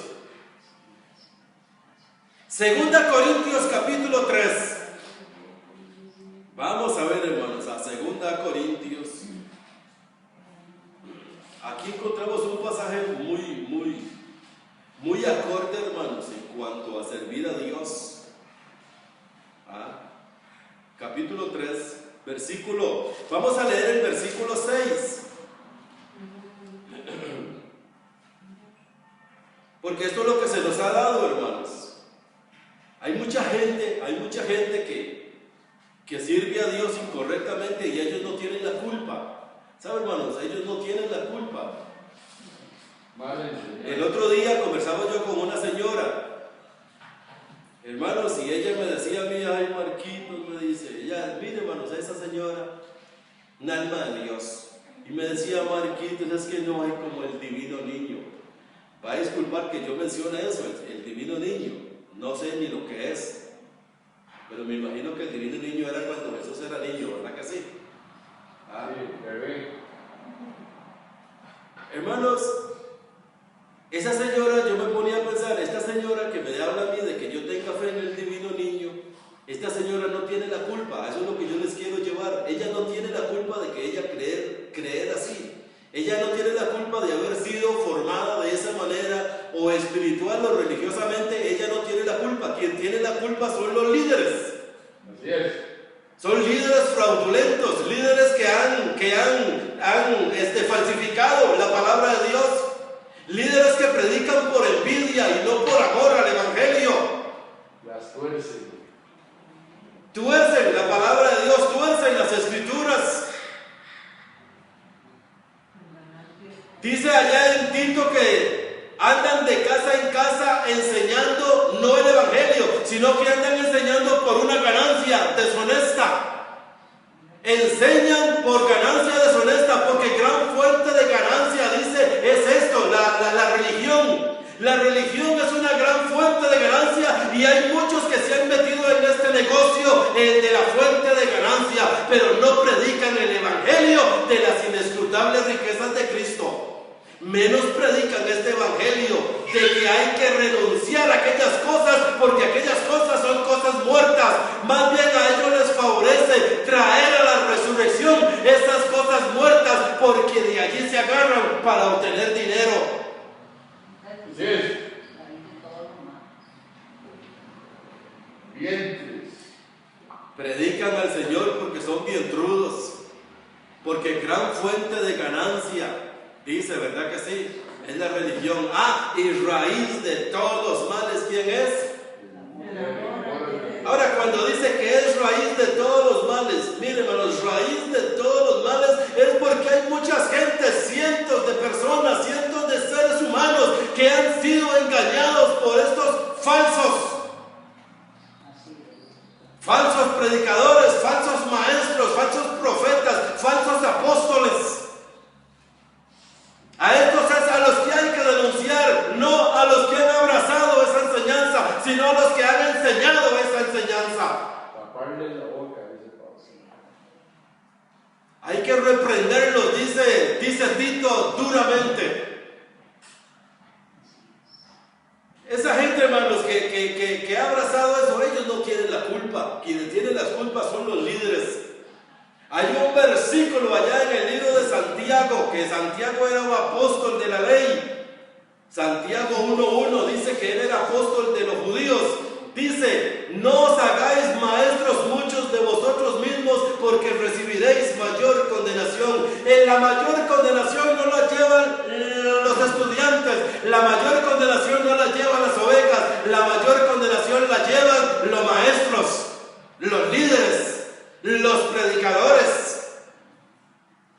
Segunda Corintios capítulo 3. Vamos a ver, hermanos, a Segunda Corintios. Aquí encontramos un pasaje muy acorde, hermanos, en cuanto a servir a Dios. Capítulo 3, versículo. Vamos a leer el versículo 6. Porque esto es lo que se nos ha dado, hermanos. Hay mucha gente que sirve a Dios incorrectamente y ellos no tienen la culpa. ¿Saben, hermanos? Ellos no tienen la culpa. El otro día conversaba yo con una señora, hermanos, y ella me decía a mí, ay, Marquitos, me dice, ella, mire, hermanos, a esa señora, un alma de Dios. Y me decía, Marquitos, es que no hay como el divino niño. Va a disculpar que yo mencione eso, el divino niño. No sé ni lo que es, pero me imagino que el divino niño era cuando Jesús era niño, ¿verdad que sí? Sí, bebé. Hermanos, esa señora, yo me ponía a pensar, esta señora que me habla a mí de que yo tenga fe en el divino niño, esta señora no tiene la culpa, eso es lo que yo les quiero llevar. Ella no tiene la culpa de que ella creer así. Ella no tiene la culpa de haber sido formada de esa manera, o espiritual o religiosamente. Ella no tiene la culpa. Quien tiene la culpa son los líderes. Así es. Son líderes fraudulentos, líderes que han falsificado la palabra de Dios, líderes que predican por envidia y no por amor al Evangelio. Las tuercen. Tuercen la palabra de Dios, tuercen las Escrituras. Dice allá en Tito que andan de casa en casa enseñando no el Evangelio, sino que andan enseñando por una ganancia deshonesta. Enseñan por ganancia deshonesta, porque gran fuente de ganancia, dice, es esto, la religión. La religión es una gran fuente de ganancia y hay muchos que se han metido en este negocio de la fuente de ganancia, pero no predican el Evangelio de las inescrutables riquezas de Cristo. Menos predican este Evangelio de que hay que renunciar a aquellas cosas, porque aquellas cosas son cosas muertas. Más bien a ellos les favorece traer a la resurrección esas cosas muertas, porque de allí se agarran para obtener dinero. Así es. Vientres. Predican al Señor porque son vientrudos, porque gran fuente de ganancia, dice, ¿verdad que sí? Es la religión. Y raíz de todos los males, ¿quién es? Ahora, cuando dice que es raíz de todos los males, miren, hermanos, raíz de todos los males es porque hay muchas gentes, cientos de personas, cientos de seres humanos que han sido engañados por estos falsos predicadores, falsos maestros, falsos profetas, falsos apóstoles. A estos es a los que hay que denunciar, no a los que han abrazado esa enseñanza, sino a los que han enseñado esa enseñanza. Taparle la boca, dice Pablo. Hay que reprenderlos, dice Tito, duramente. Esa gente, hermanos, que ha abrazado eso, ellos no tienen la culpa. Quienes tienen las culpas son los líderes. Hay un versículo allá en el libro de Santiago, que Santiago era un apóstol de la ley. Santiago 1:1 dice que él era apóstol de los judíos. Dice: no os hagáis maestros muchos de vosotros mismos, porque recibiréis mayor condenación. En la mayor condenación no la llevan los estudiantes, la mayor condenación no la llevan las ovejas, la mayor condenación la llevan los maestros, los líderes, los predicadores.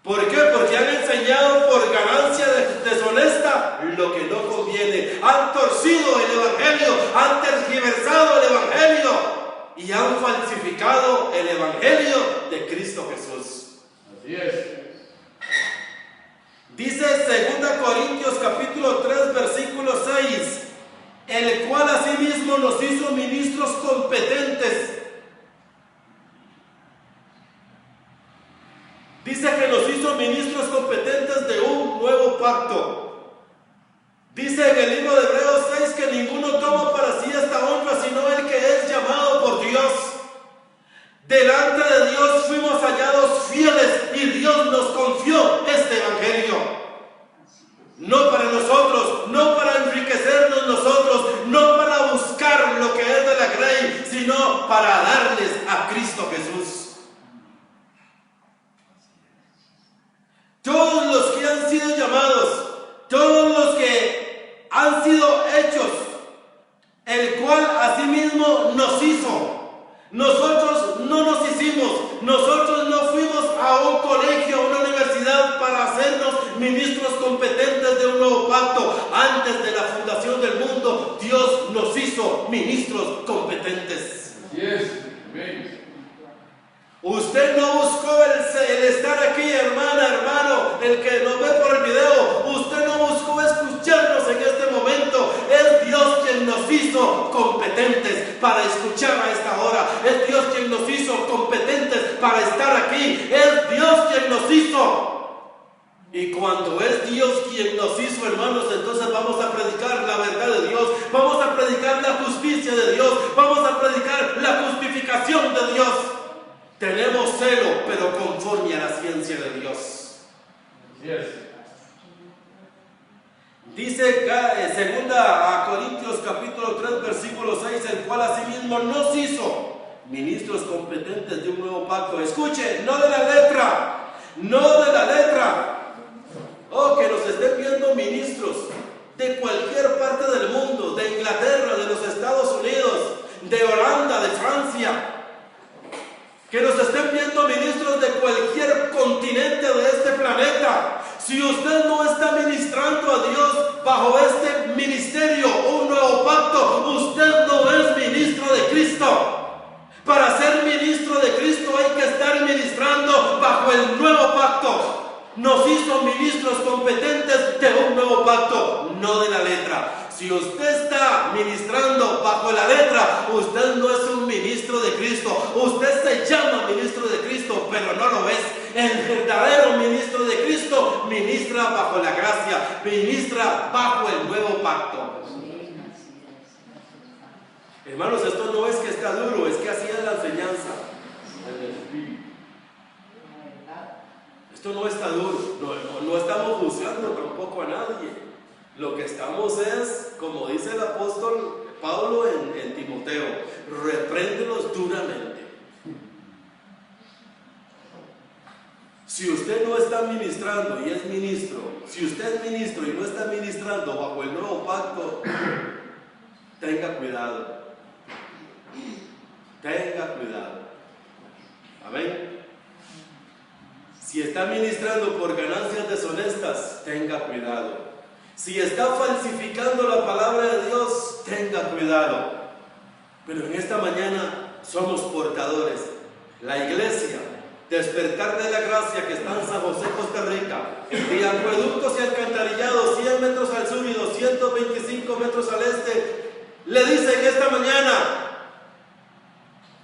¿Por qué? Porque han enseñado por ganancia deshonesta lo que no conviene. Han torcido el evangelio, han tergiversado el evangelio y han falsificado el evangelio de Cristo Jesús. Así es. Dice 2 Corintios capítulo 3 versículo 6, el cual asimismo nos hizo ministros competentes. Dice que nos hizo ministros competentes de un nuevo pacto. Dice en el libro de Hebreos 6 que ninguno toma para sí esta honra, sino el que es llamado por Dios. Delante de Dios fuimos hallados fieles y Dios nos confió este evangelio. No para nosotros, no para enriquecernos nosotros, no para buscar lo que es de la grey, sino para darles a Cristo Jesús. Todos los que han sido llamados, todos los que han sido hechos, el cual asimismo nos hizo. Nosotros no nos hicimos, nosotros no fuimos a un colegio, a una universidad para hacernos ministros competentes de un nuevo pacto. Antes de la fundación del mundo, Dios nos hizo ministros competentes. Así es. Amén. Usted no buscó el estar aquí, hermana, hermano, el que nos ve por el video. Usted no buscó escucharnos en este momento. Es Dios quien nos hizo competentes para escuchar a esta hora. Es Dios quien nos hizo competentes para estar aquí. Es Dios quien nos hizo. Y cuando es Dios quien nos hizo, hermanos, entonces vamos a predicar la verdad de Dios. Vamos a predicar la justicia de Dios. Vamos a predicar la justificación de Dios. Tenemos celo, pero conforme a la ciencia de Dios. Así es. Dice 2 Corintios capítulo 3 versículo 6, el cual asimismo nos hizo ministros competentes de un nuevo pacto. Escuche, no de la letra, no de la letra. Oh, que nos estén viendo ministros de cualquier parte del mundo, de Inglaterra, de los Estados Unidos, de Holanda, de Francia. Que nos estén viendo ministros de cualquier continente de este planeta. Si usted no está ministrando a Dios bajo este ministerio, un nuevo pacto, usted no es ministro de Cristo. Para ser ministro de Cristo hay que estar ministrando bajo el nuevo pacto. Nos hizo ministros competentes de un nuevo pacto, no de la letra. Si usted está ministrando bajo la letra, usted no es un ministro de Cristo. Usted se llama ministro de Cristo, pero no lo es. El verdadero ministro de Cristo ministra bajo la gracia, ministra bajo el nuevo pacto. Hermanos, esto no es que está duro, es que así es la enseñanza. Esto no está duro, no estamos juzgando tampoco a nadie. Lo que estamos es, como dice el apóstol Pablo en Timoteo, repréndelos duramente. Si usted no está ministrando y es ministro, si usted es ministro y no está ministrando bajo el nuevo pacto, tenga cuidado. Tenga cuidado. Amén. Si está ministrando por ganancias deshonestas, tenga cuidado. Si está falsificando la palabra de Dios, tenga cuidado. Pero en esta mañana somos portadores. La iglesia, Despertar de la Gracia, que está en San José, Costa Rica, de acueductos y alcantarillados, 100 metros al sur y 225 metros al este, le dice en esta mañana: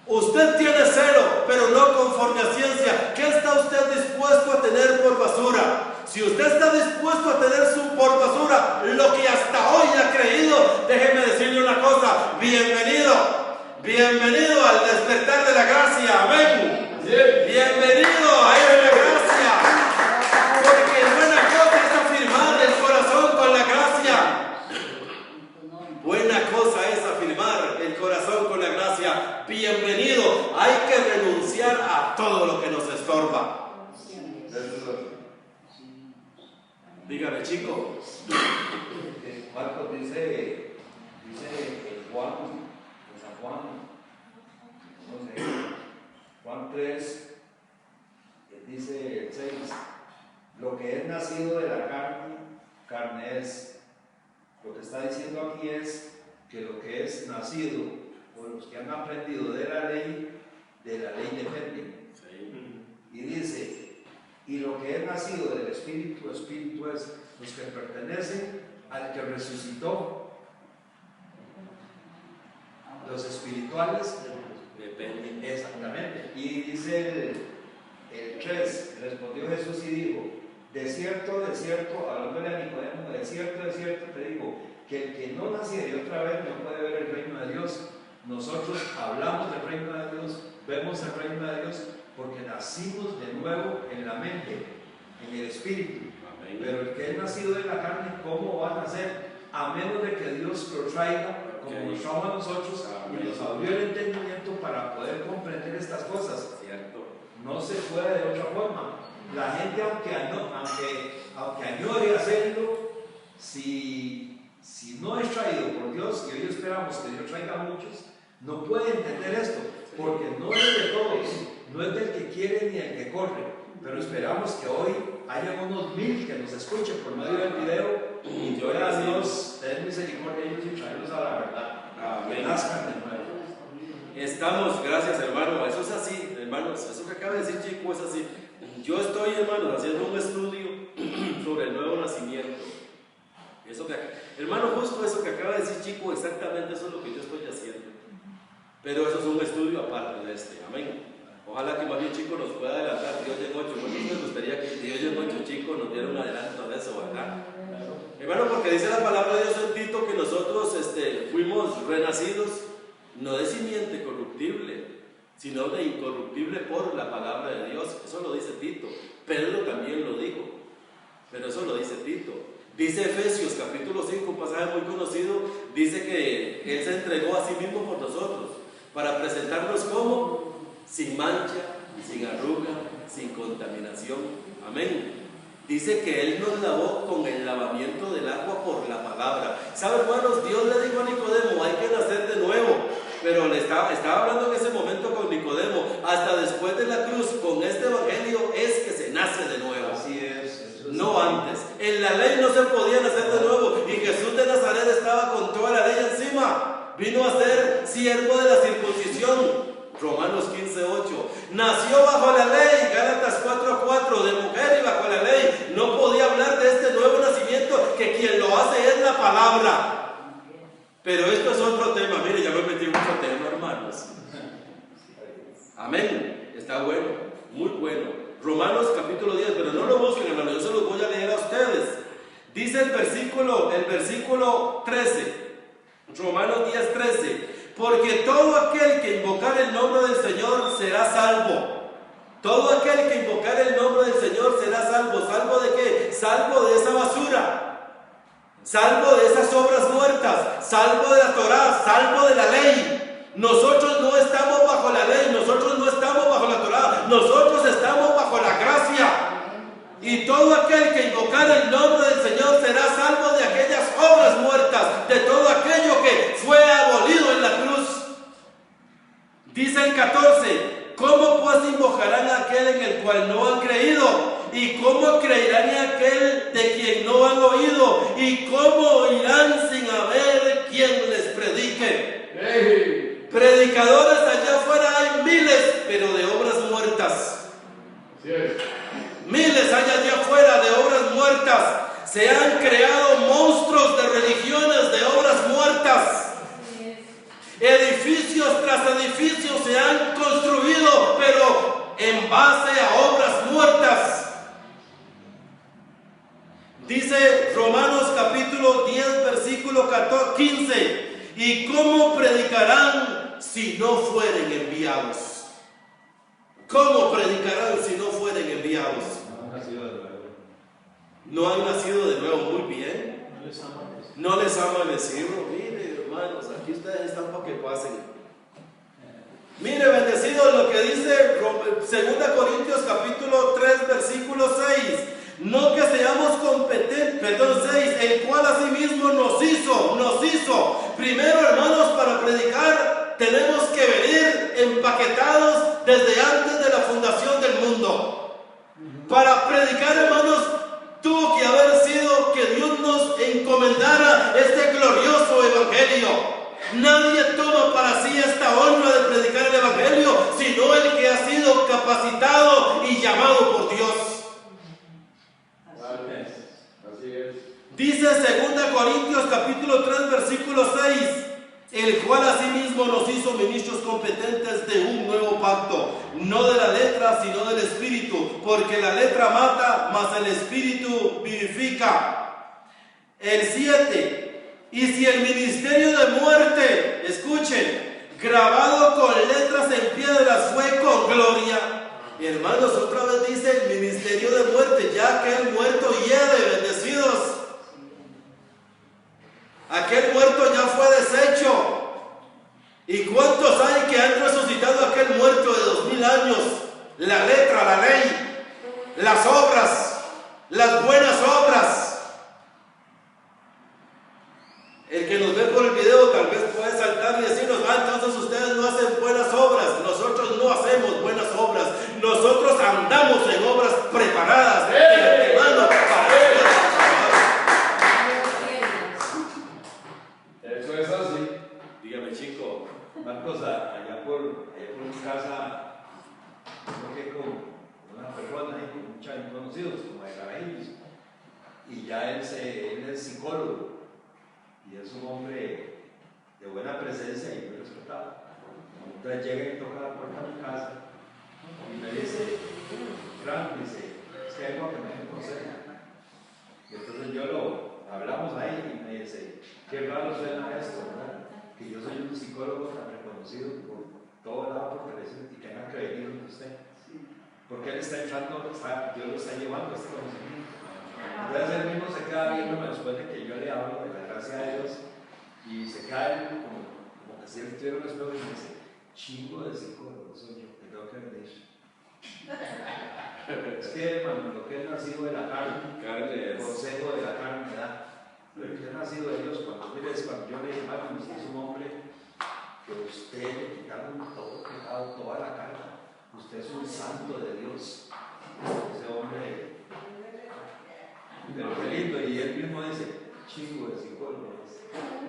usted tiene celo, pero no conforme a ciencia. ¿Qué está usted dispuesto a tener por basura? Si usted está dispuesto a tener por basura lo que hasta hoy ha creído, déjeme decirle una cosa: Bienvenido al despertar de la gracia. Amén. Bienvenido a la gracia. Porque buena cosa es afirmar el corazón con la gracia. Buena cosa es afirmar el corazón con la gracia. Bienvenido. Hay que renunciar a todo lo que nos estorba. Dígame, chico. Marcos dice Juan, San Juan, no sé, Juan 3, dice 6, lo que es nacido de la carne es. Lo que está diciendo aquí es que lo que es nacido, o los que han aprendido de la ley dependen. Sí. Y dice, y lo que es nacido del Espíritu, Espíritu es los que pertenecen al que resucitó. Los espirituales Depende. exactamente. Y dice el 3, respondió Jesús y dijo, de cierto, hablándole a Nicodemo, de cierto te digo, que el que no naciere otra vez no puede ver el reino de Dios. Nosotros hablamos del reino de Dios, vemos el reino de Dios, porque nacimos de nuevo en la mente, en el espíritu. Amén. Pero el que es nacido de la carne, ¿cómo va a nacer? A menos de que Dios lo traiga, como nos trajo a nosotros, y nos abrió el entendimiento para poder comprender estas cosas. Cierto. No se puede de otra forma. La gente, aunque añore hacerlo, si no es traído por Dios, y hoy esperamos que Dios traiga a muchos, no puede entender esto, porque no es de todos, no es del que quiere ni del que corre. Pero esperamos que hoy haya unos 1000 que nos escuchen por medio del video y yo a Dios tener misericordia de ellos y traerlos a la verdad. Amén. Que nazcan de nuevo. Estamos, gracias hermano, eso es así, hermanos, eso que acaba de decir Chico es así. Yo estoy, hermanos, haciendo un estudio sobre el nuevo nacimiento. Hermano, justo eso que acaba de decir Chico, exactamente eso es lo que yo estoy haciendo. Pero eso es un estudio aparte de este, amén. Ojalá que más bien Chico nos pueda adelantar, Dios en 8. Bueno, me gustaría que Dios en 8 Chico nos diera un adelanto de eso, ¿verdad? Hermano, porque dice la palabra de Dios en Tito que nosotros fuimos renacidos, no de simiente corruptible, sino de incorruptible por la palabra de Dios. Eso lo dice Tito. Pedro también lo dijo, pero eso lo dice Tito. Dice Efesios capítulo 5, un pasaje muy conocido, dice que Él se entregó a sí mismo por nosotros, para presentarnos como sin mancha, sin arruga, sin contaminación. Amén. Dice que Él nos lavó con el lavamiento del agua por la palabra. ¿Sabe, hermanos? Dios le dijo a Nicodemo, hay que nacer de nuevo. Pero le estaba hablando en ese momento con Nicodemo, hasta después de la cruz, con este evangelio es que se nace de nuevo. Así es. No antes. En la ley no se podía nacer de nuevo. Y Jesús de Nazaret estaba con toda la ley encima. Vino a ser siervo de la circuncisión. Romanos 15:8. Nació bajo la ley, Gálatas 4:4, de mujer y bajo la ley. No podía hablar de este nuevo nacimiento, que quien lo hace es la palabra. Pero esto es otro tema. Mire, ya me metí en otro tema, hermanos. Amén. Está bueno, muy bueno. Romanos capítulo 10, pero no lo busquen, hermanos, yo se los voy a leer a ustedes. Dice el versículo 13, Romanos 10:13. Porque todo aquel que invocar el nombre del Señor será salvo. Todo aquel que invocar el nombre del Señor será salvo. ¿Salvo de qué? Salvo de esa basura. Salvo de esas obras muertas. Salvo de la Torá. Salvo de la ley. Nosotros no estamos bajo la ley. Nosotros no estamos bajo la Torá. Nosotros estamos bajo la gracia. Y todo aquel que invocar el nombre del Señor será salvo de aquellas obras muertas, de todo aquello que fue abolido en la cruz. Dice el 14, ¿cómo pues invocarán a aquel en el cual no han creído? ¿Y cómo creerán en aquel de quien no han oído? ¿Y cómo irán sin haber quien les predique? Hey. Predicadores allá afuera hay miles, pero de obras muertas. Así es. Miles hay allá afuera de obras muertas. Se han creado monstruos de religiones de obras muertas. Edificios tras edificios se han construido, pero en base a obras muertas. Dice Romanos capítulo 10, versículo 15. ¿Y cómo predicarán si no fueren enviados? ¿Cómo predicarán si no fueren enviados? No han nacido de nuevo, muy bien. No les ha amanecido. Mire, hermanos, aquí ustedes están para que pasen. Mire, bendecido lo que dice 2 Corintios capítulo 3, versículo 6. No que seamos competentes, 6, el cual asimismo nos hizo. Primero, hermanos, para predicar tenemos que venir empaquetados desde antes de la fundación del mundo. Para predicar, hermanos, tuvo que haber sido que Dios nos encomendara este glorioso evangelio. Nadie toma para sí esta honra de predicar el evangelio, sino el que ha sido capacitado y llamado por Dios. Así es. Dice 2 Corintios capítulo 3, versículo 6, el cual asimismo nos hizo ministros competentes de un nuevo pacto, no de la letra, sino del espíritu, porque la letra mata, mas el espíritu vivifica. El 7, y si el ministerio de muerte, escuchen, grabado con letras en piedras, fue con gloria. Hermanos, otra vez dice el ministerio de muerte, ya que el muerto hiede, bendecidos. Aquel muerto ya fue deshecho. ¿Y cuántos hay que han resucitado aquel muerto de 2000 años? La letra, la ley, las obras, las buenas obras. El que nos ve por el video tal vez puede saltar y decirnos, entonces ustedes no hacen buenas obras. Nosotros no hacemos buenas obras. Nosotros andamos en obras preparadas de antemano para Eso es así. Dígame, chico. Marcos, allá por mi casa, creo que con una persona y con muchos conocidos, como de Carajillos, y ya él es psicólogo. Y es un hombre de buena presencia y muy respetado. Entonces llega y toca la puerta de mi casa y me dice, Frank, dice, es que hay algo que me aconseja. Y entonces hablamos ahí y me dice, qué raro suena esto, ¿verdad? Que yo soy un psicólogo tan reconocido por todo lado por televisión y tenga que venir donde usted. Porque él está entrando, Dios lo está llevando a este conocimiento. Entonces él mismo se queda viéndome después de que yo le hablo de la gracia de Dios y se queda como que si él tuviera un espejo y me dice, chingo de psicólogo soy yo, te tengo que venir. Es que, hermano, lo que es nacido de la carne, el consejo de la carne me da. Lo que es nacido de Dios, cuando yo le dije, hermano, usted es un hombre que usted le quitaron todo pecado, toda la carne. Usted es un santo de Dios. Ese hombre. Pero qué lindo, y él mismo dice, chingo de psicólogos.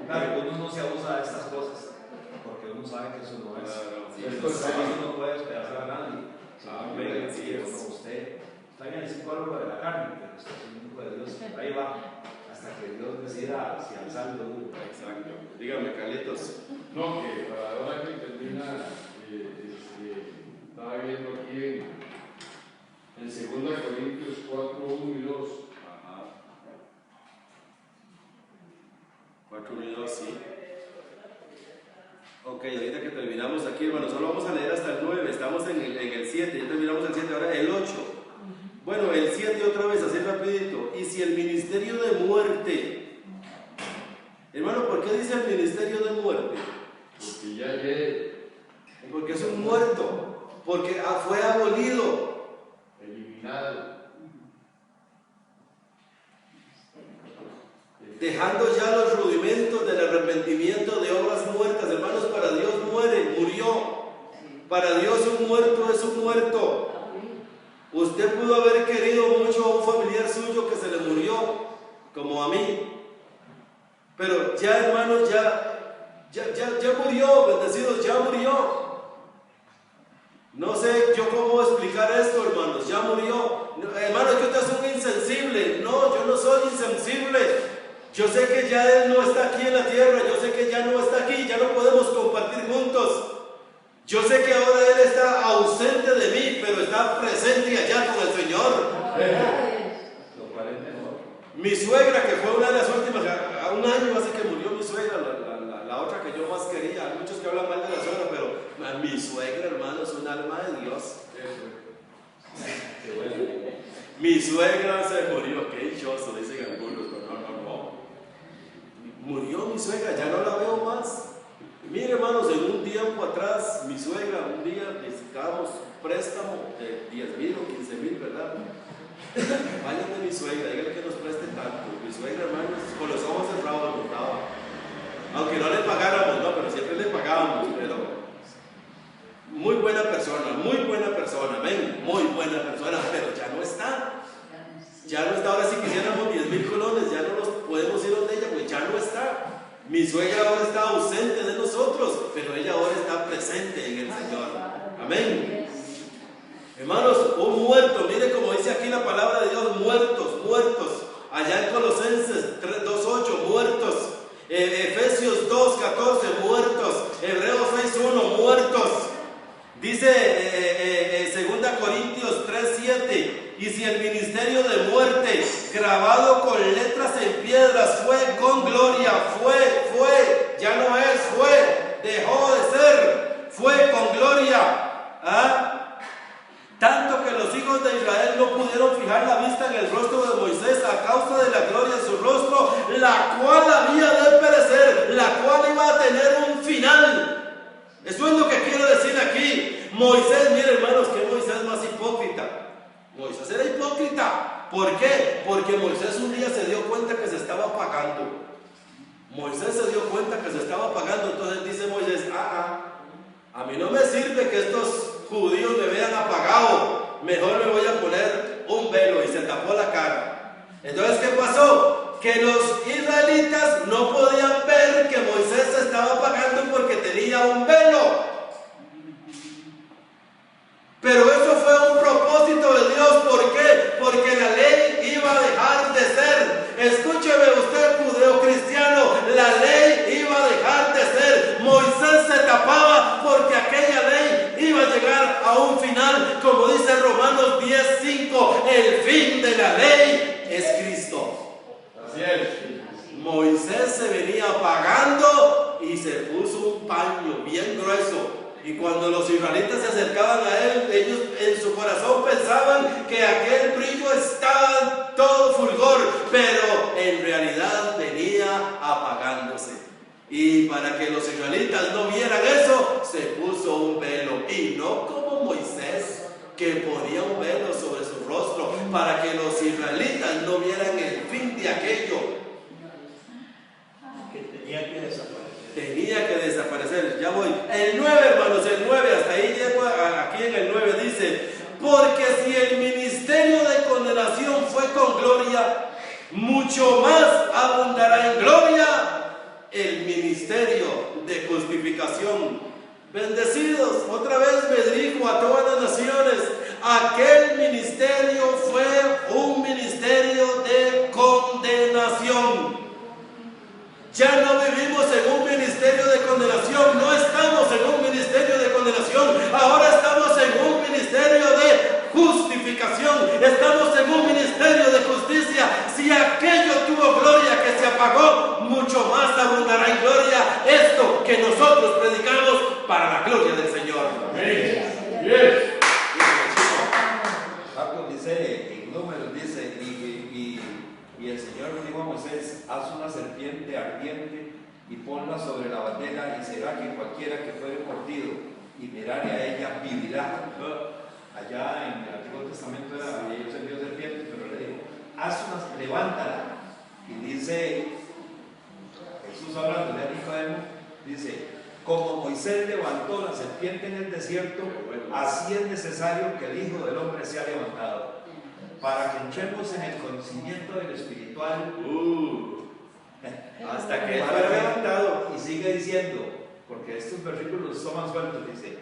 Claro, uno no se abusa de estas cosas, porque uno sabe que eso no es. Uno no puede despedazar a nadie. Usted está bien el psicólogo de la carne, pero usted es un hijo de Dios. Ahí va, hasta que Dios decida si alzarlo duro. Exacto. Dígame, Carlitos. No, que para ahora que termina, estaba viendo aquí en 2 Corintios 4, 1 y 2. 4, 1 y 2, sí. Ok, ahorita que terminamos aquí, hermano, solo vamos a leer hasta el 9, estamos en el 7, ya terminamos el 7, ahora el 8. Bueno, el 7 otra vez, así rapidito. Y si el ministerio de muerte, hermano, ¿por qué dice el ministerio de muerte? Porque ya llegué. Porque es un muerto, porque fue abolido, eliminado. Dejando ya los rudimentos del arrepentimiento de obras muertas. Hermanos, para Dios murió. Para Dios un muerto es un muerto. Usted pudo haber querido mucho a un familiar suyo que se le murió, como a mí. Pero ya, hermanos, ya murió, bendecidos, ya murió. No sé yo cómo explicar esto, hermanos, ya murió. Hermanos, que usted es un insensible. No, yo no soy insensible. Yo sé que ya Él no está aquí en la tierra, yo sé que ya no está aquí, ya no podemos compartir juntos. Yo sé que ahora Él está ausente de mí, pero está presente allá con el Señor. Lo cual es mejor. Mi suegra, que fue una de las últimas, a un año hace que murió mi suegra, la otra que hablan mal de la suegra, pero mi suegra, hermano, es un alma de Dios. Qué bueno. Mi suegra se murió, qué dichoso, dicen algunos, pero no. Murió mi suegra, ya no la veo más. Mire, hermanos, en un tiempo atrás, mi suegra, un día necesitábamos préstamo de 10,000 o 15,000, ¿verdad? Vayan de mi suegra, díganle que nos preste tanto. Mi suegra, hermanos, con los ojos cerrados nos daba. Aunque no le pagáramos, no, pero siempre le pagábamos, pero muy buena persona, amén, muy buena persona, pero ya no está. Ya no está. Ahora si quisiéramos 10,000 colones, ya no los podemos ir donde ella, pues ya no está. Mi suegra ahora está ausente de nosotros, pero ella ahora está presente en el Señor. Amén. Hermanos, un muerto, mire como dice aquí la palabra de Dios, muertos. Allá en Colosenses 2:8, muertos. Efesios 2:14, muertos. Hebreos 6:1, muertos. Dice 2 Corintios 3:7, y si el ministerio de muerte, grabado con letras en piedras, fue con gloria, ya no es, dejó de ser, fue con gloria, tanto que los hijos de Israel no pudieron fijar la vista en el rostro de Moisés a causa de la gloria de su rostro, la cual había de perecer, la cual iba a tener un final. Eso es lo que quiero decir aquí. Moisés, mire hermanos, que Moisés más hipócrita. Moisés era hipócrita. ¿Por qué? Porque Moisés un día se dio cuenta que se estaba apagando. Entonces dice Moisés, a mí no me sirve que estos judíos me vean apagado, mejor me voy a poner un velo, y se tapó la cara. Entonces, ¿qué pasó? Que los israelitas no podían ver que Moisés se estaba apagando porque tenía un velo. Pero eso fue un propósito de Dios. ¿Por qué? Porque la ley iba a dejar de ser. Escúcheme usted, judeocristiano, la ley iba a dejar de ser. Moisés se tapaba porque aquella ley iba a llegar a un final, como dice Romanos 10:5, el fin de la ley es Cristo. Así es. Moisés se venía apagando y se puso un paño bien grueso. Y cuando los israelitas se acercaban a él, ellos en su corazón pensaban que aquel brillo estaba todo fulgor, pero en realidad venía apagándose. Y para que los israelitas no vieran eso, se puso un velo. Y no como Moisés, que ponía un velo sobre su rostro, para que los israelitas no vieran el fin de aquello. Que tenía que desaparecer. Ya voy. El 9, hermanos, el 9, hasta ahí llego. Aquí en el 9 dice: porque si el ministerio de condenación fue con gloria, mucho más abundará en gloria el ministerio de justificación. Bendecidos, otra vez me dirijo a todas las naciones. Aquel ministerio fue un ministerio de condenación. Ya no vivimos en un ministerio de condenación, no estamos en un ministerio de condenación, ahora estamos en un ministerio de justificación, estamos en un ministerio de justicia. Si aquello tuvo gloria que se apagó, mucho más abundará en gloria esto que nosotros predicamos para la gloria del Señor. Amén. Bien. Pablo dice, en Números dice, y el Señor le dijo a Moisés: haz una serpiente ardiente y ponla sobre la bandera, y será que cualquiera que fuere mordido y mirare a ella vivirá. Allá en el Antiguo Testamento ellos envió serpientes, pero le dijo: levántala. Y dice Jesús, hablando de Nicodemo, dice: como Moisés levantó la serpiente en el desierto, así es necesario que el Hijo del Hombre sea levantado, para que entremos en el conocimiento del espiritual. Hasta que fuera levantado. Y sigue diciendo, porque estos versículos toman sueltos, dice: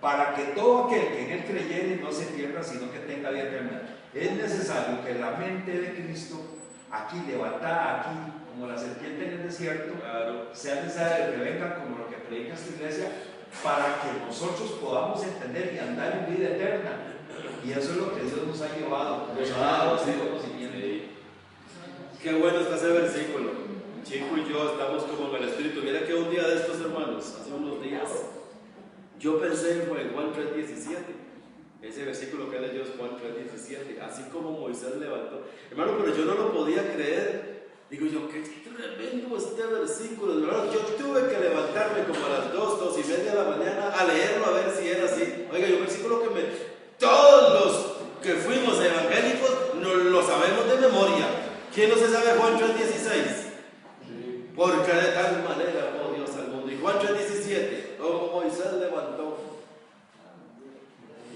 para que todo aquel que en él creyere no se pierda, sino que tenga vida eterna. Es necesario que la mente de Cristo, aquí levantada, aquí como la serpiente en el desierto, sea necesario que venga como lo que predica esta iglesia, para que nosotros podamos entender y andar en vida eterna. Y eso es lo que Dios nos ha llevado, nos ha dado este conocimiento. Qué bueno está ese versículo. Chico y yo estamos como en el Espíritu. Mira que un día de estos, hermanos, hace unos días, Yo pensé en Juan 3:17, ese versículo que leyó es Juan 3:17, así como Moisés levantó. Hermano, pero yo no lo podía creer. Digo yo, qué tremendo este versículo. Hermano, yo tuve que levantarme como a las 2:30 de la mañana a leerlo a ver si era así. Oiga, un versículo que todos los que fuimos evangélicos nos lo sabemos de memoria. ¿Quién no se sabe Juan 3:16? Porque de tal manera amó Dios al mundo. Y Juan 3:17, como Moisés levantó.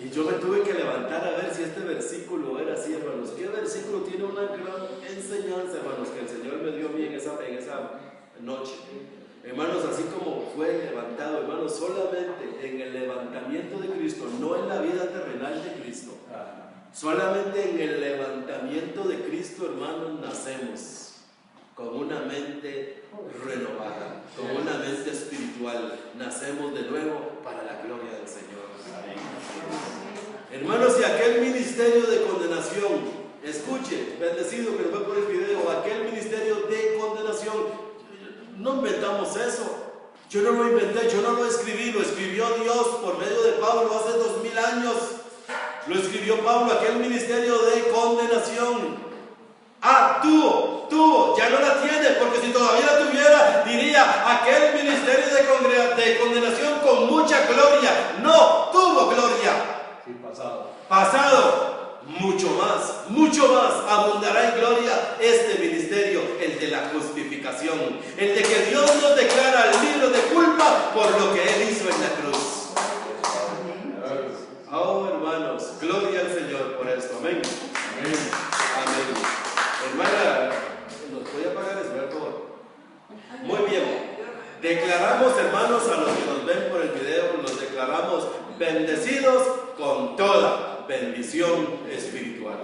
Y yo me tuve que levantar a ver si este versículo era así, hermanos. ¿Qué versículo tiene una gran enseñanza, hermanos, que el Señor me dio a mí en esa noche? Hermanos, así como fue levantado, hermanos, solamente en el levantamiento de Cristo, no en la vida terrenal de Cristo. Solamente en el levantamiento de Cristo, hermanos, nacemos con una mente renovada, con una mente espiritual. Nacemos de nuevo para la gloria del Señor. Hermanos, y aquel ministerio de condenación, escuche, bendecido que lo ve por el video, aquel ministerio de condenación, no inventamos eso. Yo no lo inventé, yo no lo escribí, lo escribió Dios por medio de Pablo hace 2000 años. Lo escribió Pablo, aquel ministerio de condenación. Tuvo, ya no la tiene, porque si todavía la tuviera, diría aquel ministerio de condenación con mucha gloria. No, tuvo gloria. Sí, Pasado, mucho más, abundará en gloria este ministerio, el de la justificación, el de que Dios nos declara libre de culpa por lo que Él hizo en la cruz. Oh, hermanos, gloria al Señor por esto, amén. Amén. Hermana, ¿nos puede apagar eso, por favor? Muy bien. Declaramos, hermanos, a los que nos ven por el video, nos declaramos bendecidos con toda bendición espiritual.